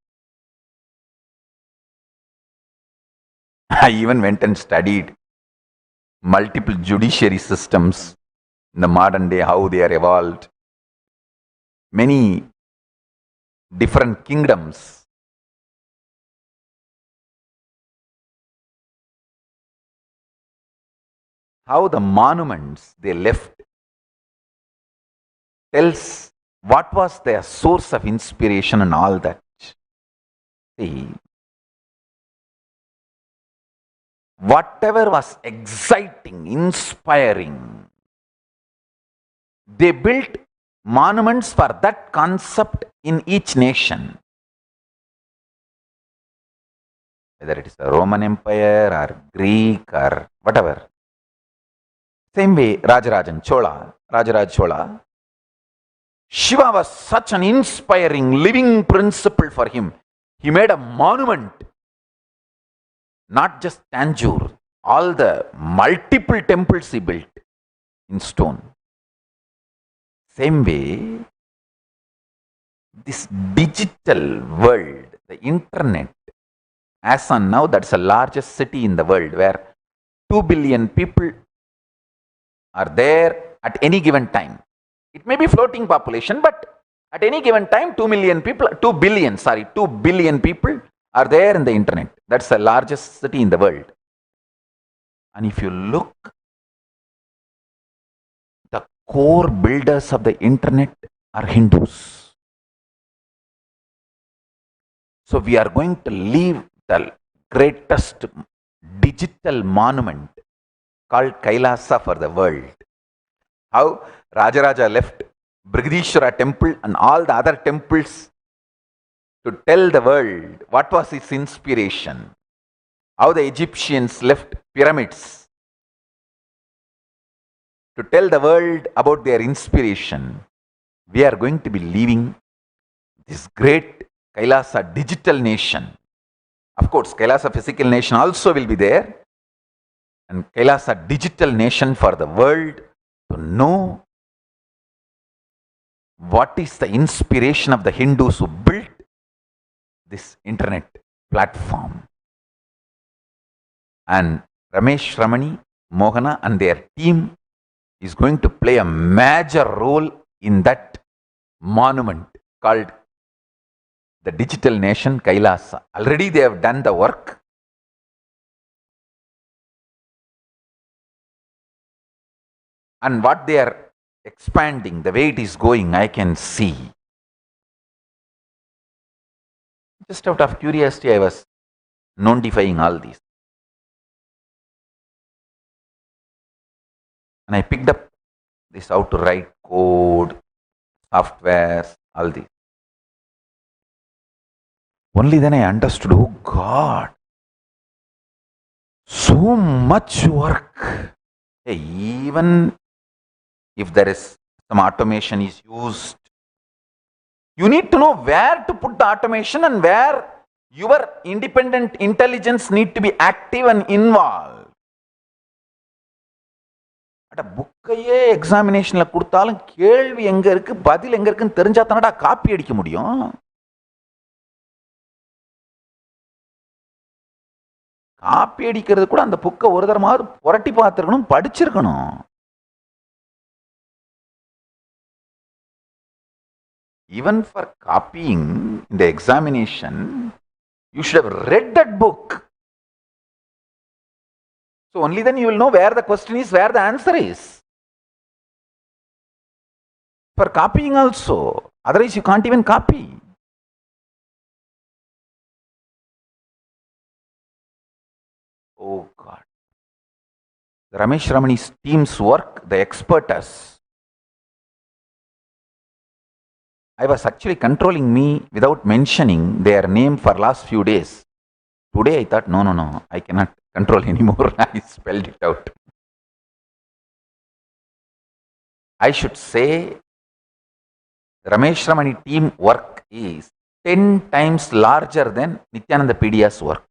I even went and studied multiple judiciary systems in the modern day, how they are evolved. Many different kingdoms. How the monuments they left tells what was their source of inspiration and all that. See, whatever was exciting, inspiring, they built monuments for that concept in each nation. Whether it is a Roman Empire or Greek or whatever. Same way, Rajarajan Chola, Rajaraj Chola, Shiva was such an inspiring, living principle for him. He made a monument, not just Tanjore, all the multiple temples he built in stone. Same way, this digital world, the internet, as on now, that's the largest city in the world where 2 billion people are there at any given time. It may be floating population, but at any given time, 2 billion people are there in the internet. That's the largest city in the world. And if you look, the core builders of the internet are Hindus. So we are going to leave the greatest digital monument called Kailasa for the world. How Rajaraja left Brigadishwara temple and all the other temples to tell the world what was his inspiration. How the Egyptians left pyramids to tell the world about their inspiration. We are going to be leaving this great Kailasa digital nation Of course, Kailasa physical nation also will be there, and Kailasa digital nation for the world to know what is the inspiration of the Hindus who built this internet platform. And Ramesh Ramani, Mohana and their team is going to play a major role in that monument called the digital nation Kailasa. Already they have done the work. And what they are expanding, the way it is going, I can see. Just out of curiosity, I was notifying all these. And I picked up this how to write code, softwares, all these. Only then I understood, oh God, so much work. Hey, even if there is some automation is used, you need to know where to put the automation and where your independent intelligence need to be active and involved. அட புக்கையே எக்ஸாமினேஷன்ல கொடுத்தாலும் கேள்வி எங்க இருக்கு பதில் எங்க இருக்குன்னு தெரிஞ்சா தானடா காப்பி அடிக்க முடியும். காப்பி அடிக்கிறது கூட அந்த புக்கை ஒரு தரமாவது புரட்டி பார்த்துருக்கணும், படிச்சிருக்கணும். Even for copying in the examination, you should have read that book. So only then you will know where the question is, where the answer is. For copying also, otherwise you can't even copy. Oh God. The Ramesh Ramani's team's work, the expertise. I was actually controlling me without mentioning their name for last few days. Today I thought, no, I cannot control anymore. I spelled it out. I should say the Ramesh Ramani team work is 10 times larger than Nithyananda Pedia's work.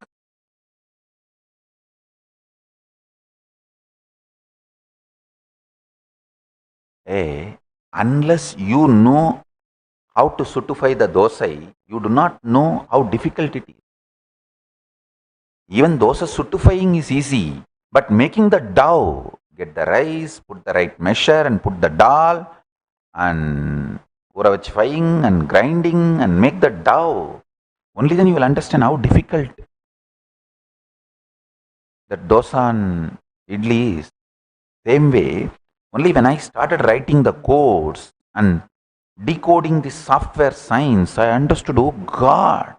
Hey, unless you know how to sutify the dosai, you do not know how difficult it is. Even dosa sutifying is easy, but making the dough, get the rice, put the right measure and put the dal and uravachifying and grinding and make the dough, only then you will understand how difficult that dosa and idli is. Same way, only when I started writing the codes and decoding this software science, I understood, oh God.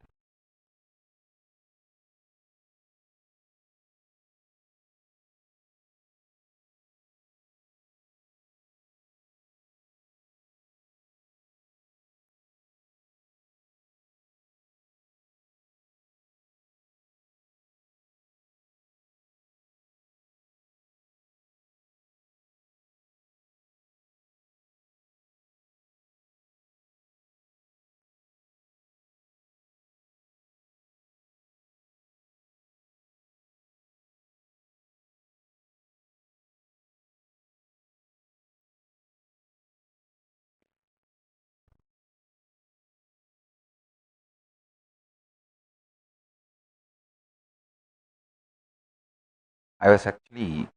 I was actually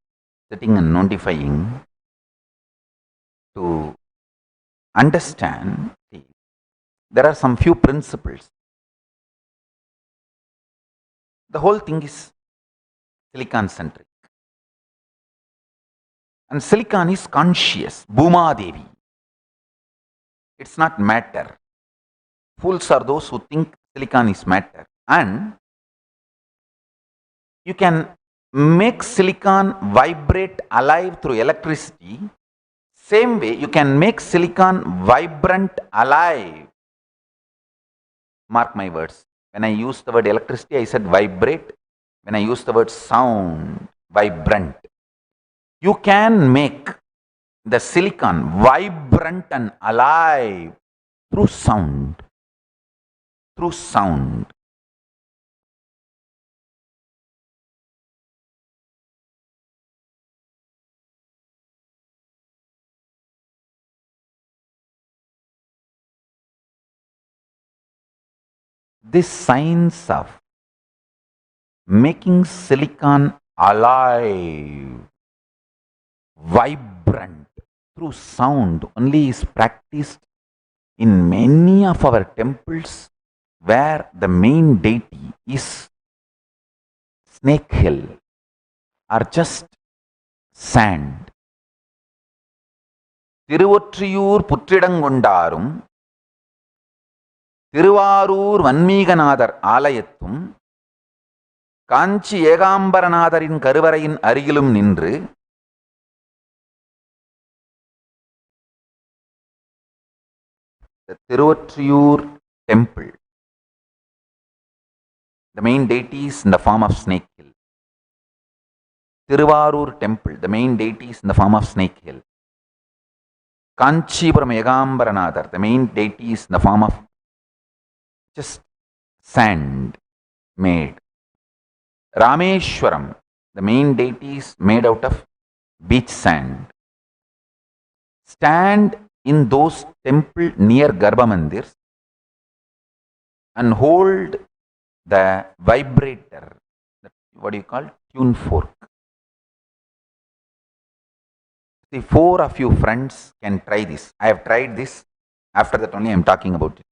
sitting and notifying to understand. See, there are some few principles. The whole thing is silicon centric. And silicon is conscious, Bhuma Devi. It's not matter. Fools are those who think silicon is matter. And you can make silicon vibrate alive through electricity. Same way, you can make silicon vibrant alive. Mark my words. When I use the word electricity, I said vibrate. When I use the word sound, vibrant. You can make the silicon vibrant and alive through sound. Through sound. this science of making silicon alive, vibrant through sound only is practiced in many of our temples where the main deity is snake hill or just sand. Thiruvottiyur புற்றிடங்கொண்டாரும் Thiruvarur Vanmikanathar ஆலயத்தும் காஞ்சி ஏகாம்பரநாதரின் கருவறையின் அருகிலும் நின்று the Tiruvattriyur temple, the main deity is in the form of snake hill. Tiruvarur temple, the main deity is in the form of snake hill. Kanchipuram Yegambaranadar, the main deity is in the form of just sand made. Rameshwaram, the main deity is made out of beach sand. Stand in those temple near Garbha Mandirs and hold the vibrator, what do you call, tune fork. The 4 of you friends can try this. I have tried this. After that only I am talking about it.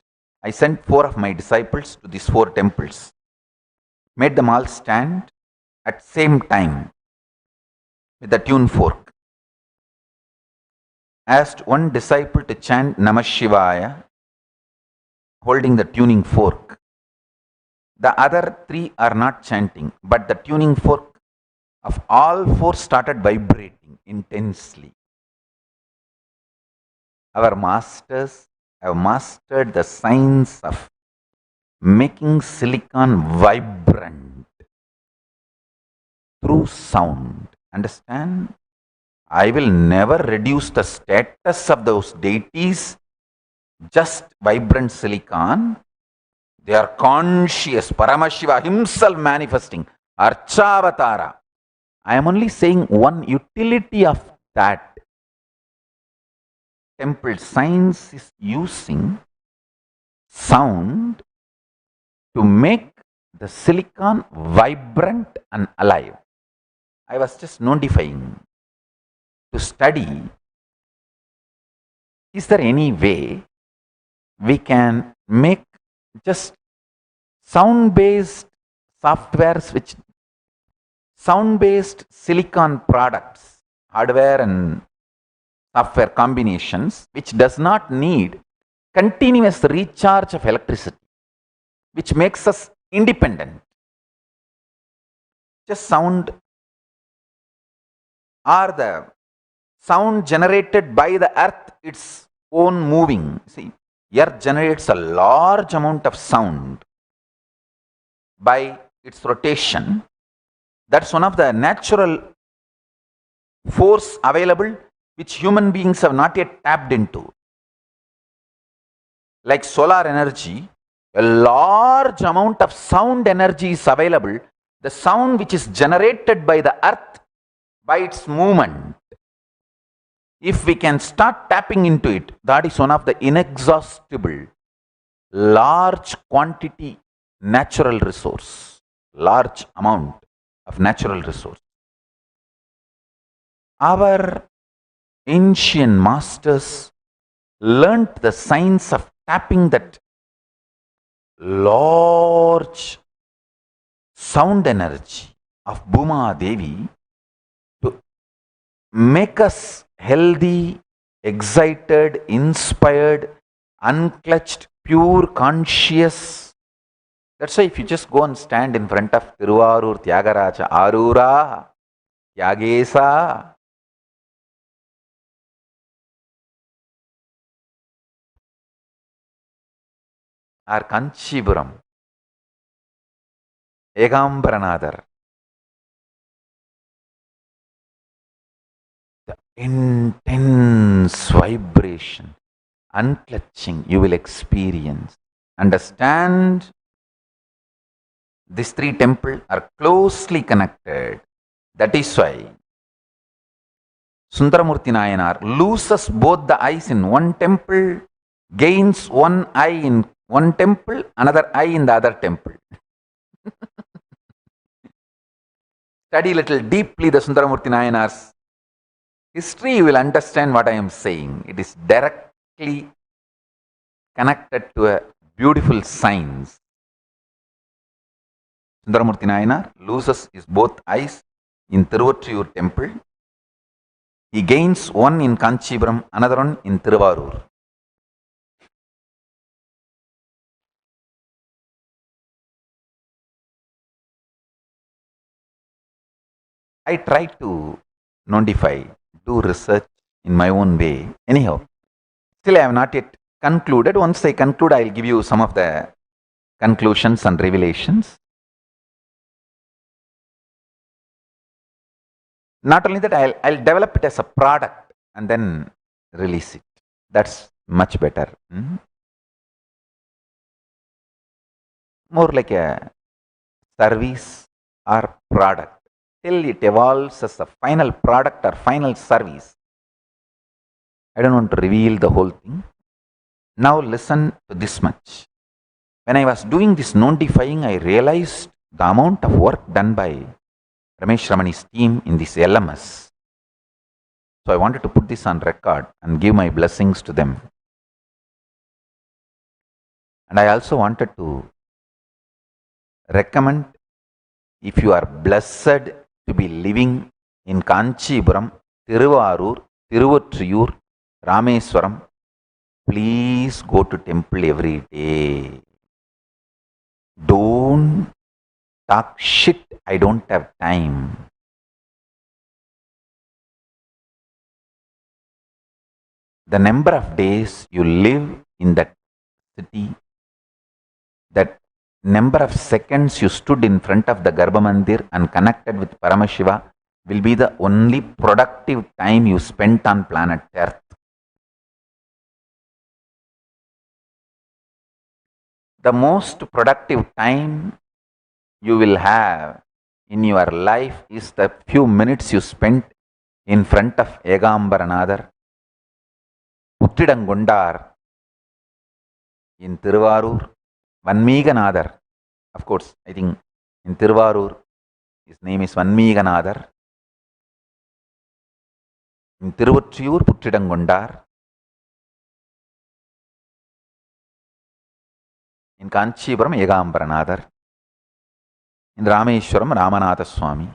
I sent 4 of my disciples to these 4 temples. Made them all stand at same time with the tune fork. Asked one disciple to chant Namah Shivaya holding the tuning fork. The other 3 are not chanting, but the tuning fork of all 4 started vibrating intensely. Our masters have mastered the science of making silicon vibrant through sound. Understand? I will never reduce the status of those deities just vibrant silicon. They are conscious. Paramashiva himself manifesting. Archavatara. I am only saying one utility of that. Temple science is using sound to make the silicon vibrant and alive. I was just notifying to study, is there any way we can make just sound-based softwares, which sound-based silicon products, hardware and software combinations, which does not need continuous recharge of electricity, which makes us independent. Just sound or the sound generated by the earth, its own moving. See, earth generates a large amount of sound by its rotation. That's one of the natural force available which human beings have not yet tapped into. Like solar energy, a large amount of sound energy is available. The sound which is generated by the earth by its movement. If we can start tapping into it, that is one of the inexhaustible, large quantity natural resource, large amount of natural resource. Our ancient masters learnt the science of tapping that large sound energy of Bhuma Devi to make us healthy, excited, inspired, unclutched, pure, conscious. That's why if you just go and stand in front of Tiruvarur Tyagaraja, Arura, Tyagesa, or Kanchipuram, Yegambaranadar, the intense vibration, unclutching you will experience. Understand, these 3 temples are closely connected. That is why Sundaramurti Nayanar loses both the eyes in one temple, gains one eye in one temple, another eye in the other temple. Study little deeply the Sundaramurti Nayanar's history, you will understand what I am saying. It is directly connected to a beautiful science. Sundaramurti Nayanar loses his both eyes in Tiruvattriyur temple. He gains one in Kanchipuram, another one in Tiruvarur. I try to notify, do research in my own way. Anyhow, still I have not yet concluded. Once I conclude, I will give you some of the conclusions and revelations. Not only that, I'll develop it as a product and then release it. That's much better. More like a service or product. Till it evolves as a final product or final service. I don't want to reveal the whole thing. Now listen to this much. When I was doing this notifying, I realized the amount of work done by Ramesh Ramani's team in this LMS. So I wanted to put this on record and give my blessings to them. And I also wanted to recommend, if you are blessed to be living in Kanchipuram, Tiruvarur, Tiruvattriyur, Rameswaram, please go to temple every day. Don't talk shit, I don't have time. The number of days you live in that city, that number of seconds you stood in front of the Garbha Mandir and connected with Paramashiva will be the only productive time you spent on planet Earth. The most productive time you will have in your life is the few minutes you spent in front of Egambaranadar, Puttidangundar, in Tiruvarur, Vanmeeganadar. Of course, I think in Tiruvarur, his name is Vanmeeganadar. In Tiruvattriyur, Puttidangundar. In Kanchipuram, Egambaranadar. In Rameshwaram, Ramanatha Swami.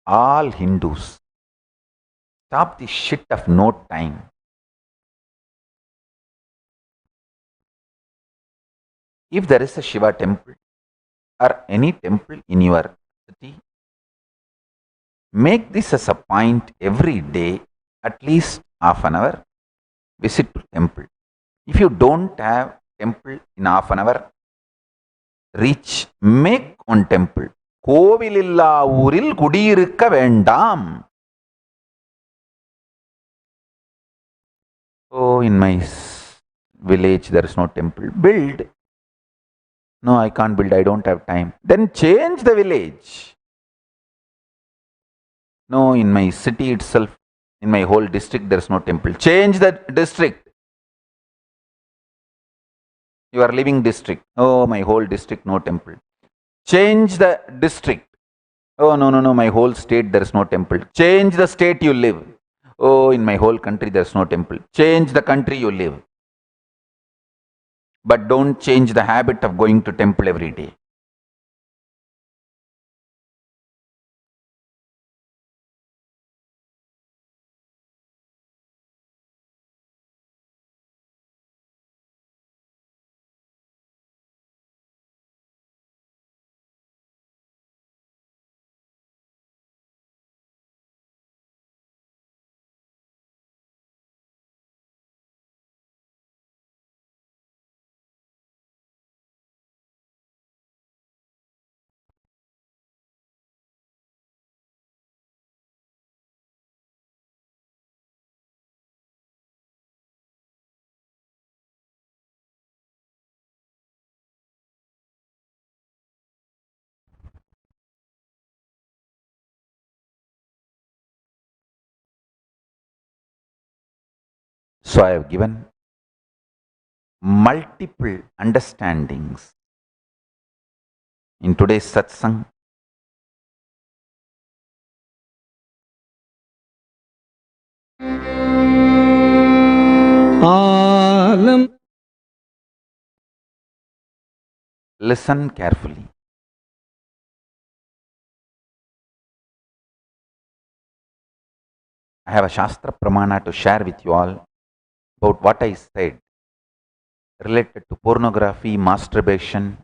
All Hindus, stop the shit of no time. If there is a Shiva temple or any temple in your city, make this as a point every day, at least half an hour, visit to temple. If you don't have temple in half an hour, reach, make one temple. கோவிலில்லா ஊரில் குடியிருக்க வேண்டாம். Oh, in my village there is no temple. Build. No, I can't build, I don't have time. Then change the village. No, in my city itself, in my whole district there is no temple. Change the district. You are living district. Oh, my whole district no temple. Change the district. Oh, no, my whole state there is no temple. Change the state you live. Oh, in my whole country there is no temple. Change the country you live. But don't change the habit of going to temple every day. So I have given multiple understandings in today's satsang. Listen carefully. I have a Shastra Pramana to share with you all about what I said related to pornography, masturbation.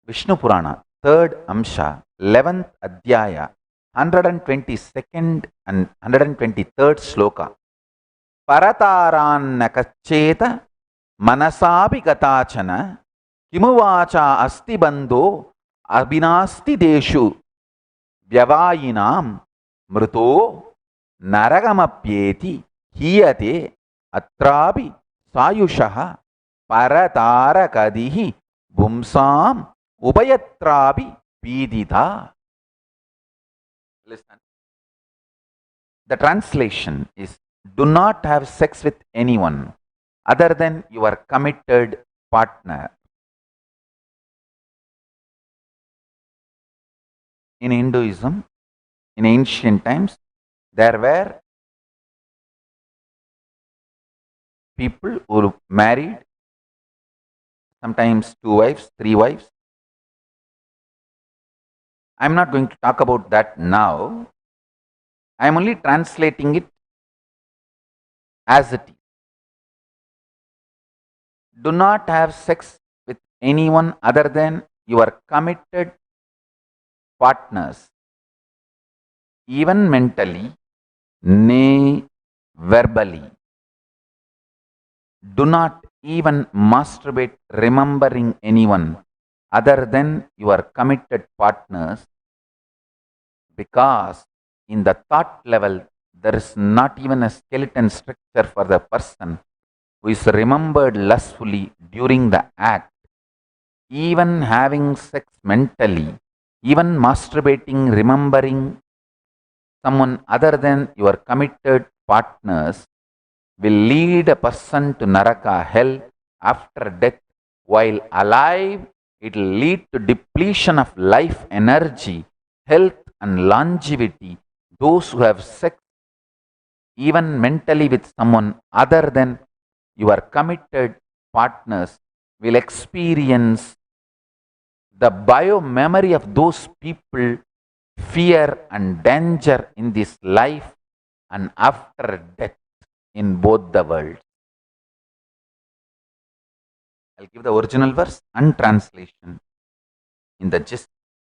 Vishnu Purana, 3rd Amsha, 11th Adhyaya, 122nd and 123rd Sloka. Paratarannakacheta manasapi katachana kimuvacha asti bandho abhinasti deshu vyavayinam mruto naragamapyeti hiyate atrapi sayushaha paratarakadihi bumsam upayatrapi pidita. Listen. The translation is, do not have sex with anyone other than your committed partner. In Hinduism, in ancient times, there were people who married sometimes 2 wives, 3 wives. I'm not going to talk about that now. I'm only translating it as it is. Do not have sex with anyone other than your committed partners, even mentally, nay, verbally. Do not even masturbate remembering anyone other than your committed partners, because in the thought level there is not even a skeleton structure for the person who is remembered lustfully during the act. Even having sex mentally, even masturbating, remembering someone other than your committed partners will lead a person to Naraka, hell, after death. While alive, it will lead to depletion of life energy, health, and longevity. Those who have sex, even mentally, with someone other than your committed partners, will experience the bio-memory of those people, fear and danger in this life and after death in both the worlds. I'll give the original verse and translation in the gist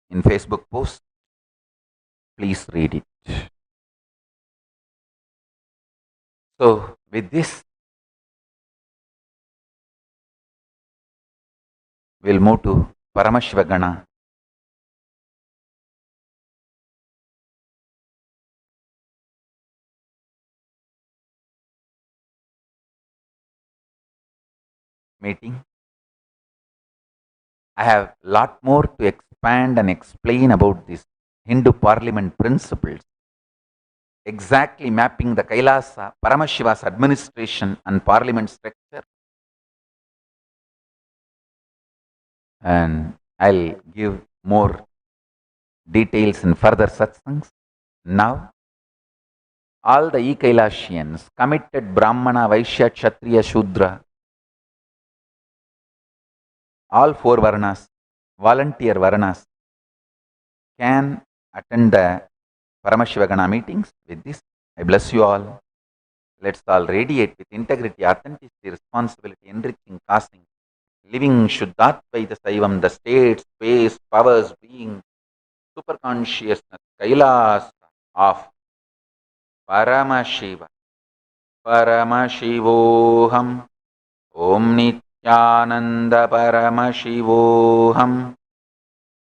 in Facebook post. Please read it. So with this, we'll move to Paramashivagana. Meeting. I have a lot more to expand and explain about this Hindu parliament principles, exactly mapping the Kailasa, Paramashiva's administration and parliament structure. And I'll give more details in further satsangs. Now, all the Ekailashians, committed Brahmana, Vaishya, Kshatriya, Shudra, all 4 Varnas, volunteer Varnas, can attend the Paramashivagana meetings. With this, I bless you all. Let's all radiate with integrity, authenticity, responsibility, enriching, casting, living Shuddhatvaita Saivam, the state, space, powers, being, super consciousness, Kailas of Paramashiva, Paramashivoham, Om Nithyananda Paramashivoham,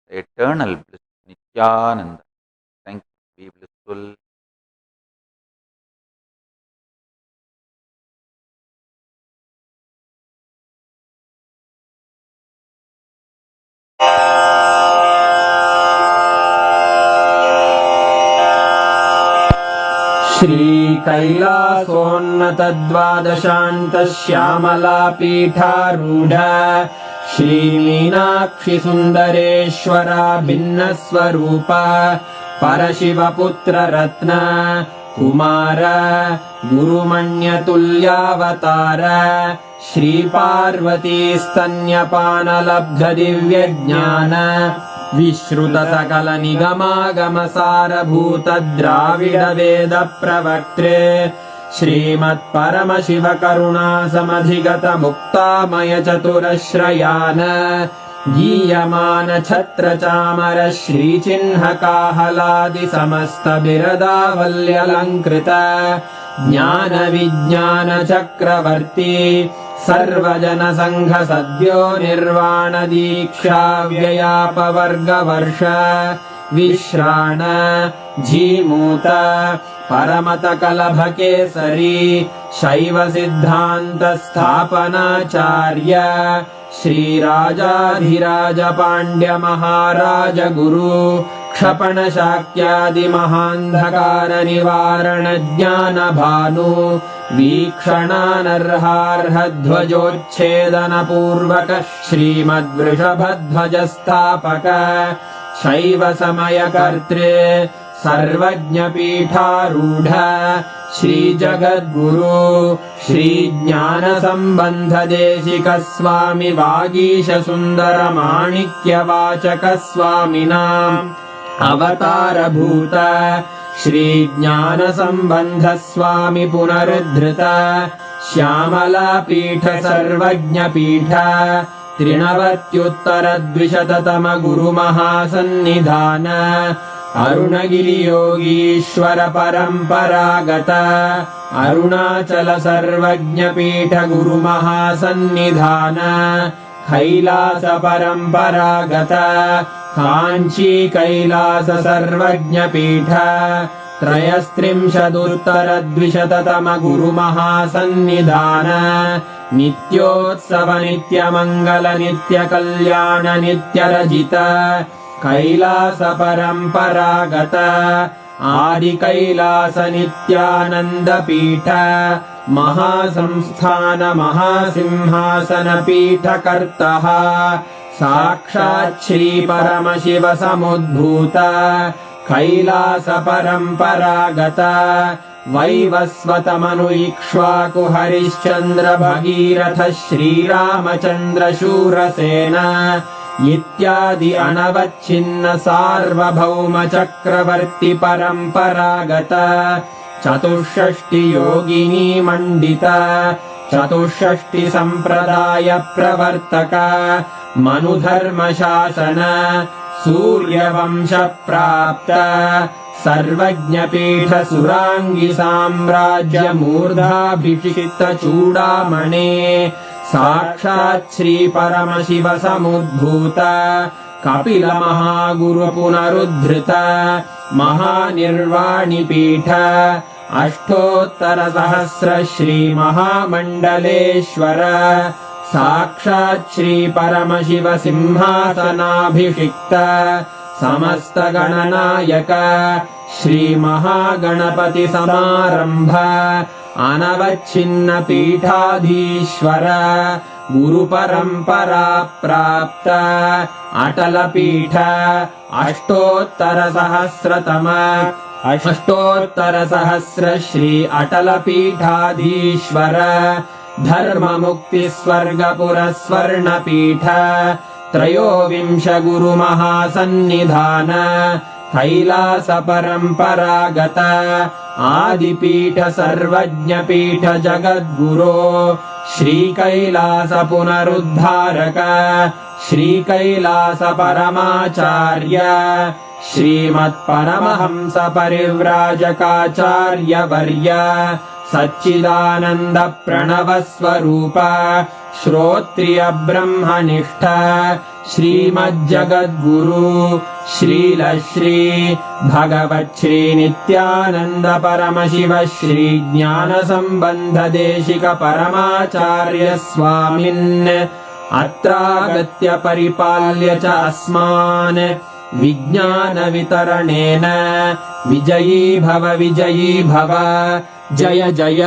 eternal bliss, Nithyananda. Thank you, be blissful. श्रीकैलासोन्नतद्वादशान्तश्यामलापीठारूढ श्रीमीनाक्षिसुन्दरेश्वरा भिन्नस्वरूप परशिवपुत्ररत्न Kumar गुरुमण्यतुल्यावतार श्रीपार्वतीस्तन्यपानलब्धदिव्यज्ञान विश्रुतसकलनिगमागमसारभूतद्राविडवेदप्रवक्त्रे श्रीमत्परमशिवकरुणासमधिगतमुक्तामयचतुरश्रयान् गीयमानछत्रचामर श्रीचिह्नकाहलादिसमस्तबिरदावल्यलङ्कृत ज्ञानविज्ञानचक्रवर्ती सर्वजनसङ्घसद्यो निर्वाणदीक्षाव्ययापवर्गवर्ष विश्राण Jimuta परमतकलभकेसरी शैवसिद्धान्तस्थापनाचार्य श्रीराजाधिराजपाण्ड्यमहाराजगुरु क्षपणशाक्यादिमहान्धकारनिवारणज्ञानभानु वीक्षणानर्हार्हध्वजोच्छेदनपूर्वक श्रीमद्वृषभध्वजस्थापक शैवसमयकर्त्रे सर्वज्ञपीठारूढ श्रीजगद्गुरु श्रीज्ञानसम्बन्धदेशिकस्वामि वागीशसुन्दरमाणिक्यवाचकस्वामिनाम् अवतारभूत श्रीज्ञानसम्बन्धस्वामि पुनरुद्धृत श्यामलापीठ सर्वज्ञपीठ त्रिनवत्युत्तरद्विशततम गुरुमहासन्निधान अरुणगिरियोगीश्वर परम्परागत अरुणाचल सर्वज्ञपीठ गुरुमहासन्निधान कैलास परम्परागत काञ्ची कैलास सर्वज्ञपीठ त्रयस्त्रिंशदुत्तरद्विशततम गुरुमहासन्निधान नित्योत्सव नित्यमङ्गल नित्यकल्याण नित्यरजित कैलास परम्परागत आदिकैलास नित्यानन्दपीठ महासंस्थान महासिंहासनपीठकर्तः साक्षात् श्रीपरमशिव समुद्भूत कैलास परम्परागत वैवस्वतमनु इक्ष्वाकु हरिश्चन्द्र भगीरथ श्रीरामचन्द्र शूरसेन इत्यादि अनवच्छिन्न सार्वभौम चक्रवर्ति परम्परागत चतुष्षष्टि योगिनी मण्डित चतुष्षष्टि सम्प्रदाय प्रवर्तक मनुधर्मशासन सूर्यवंश प्राप्त सर्वज्ञपीठ सुराङ्गी साम्राज्य मूर्धाभिषिक्त चूडामणे साक्षात् श्री परमशिव समुद्भूत कपिल महागुरु पुनरुद्धृत महानिर्वाणिपीठ अष्टोत्तर सहस्र श्री महामण्डलेश्वर साक्षात् श्री परमशिव सिंहासनाभिषिक्त समस्त गणनायक श्री महागणपति समारंभ अनवच्छिन्न पीठाधीश्वर गुरु परंपरा प्राप्त अटल पीठ अष्टोत्तर सहस्र श्री अटल पीठाधीश्वर धर्म मुक्ति स्वर्गपुर स्वर्ण पीठ त्रयोविंश गुरु महासन्निधान कैलास परम्परागत आदिपीठ सर्वज्ञपीठ जगद्गुरो श्री कैलास पुनरुद्धारक श्री कैलास परमाचार्य श्रीमत्परमहंस परिव्राजकाचार्य वर्य सच्चिदानंद प्रणव स्वरूप श्रोत्रिय ब्रह्मनिष्ठ श्रीमज्जगद्गुरु श्रील श्री भगवत् श्री नित्यानंद परमशिव श्री ज्ञान संबंध देशिक परमाचार्य स्वामिन् अत्रागत्य परिपाल्य च अस्मान् विज्ञानवितरणेन विजयी भव जय जय।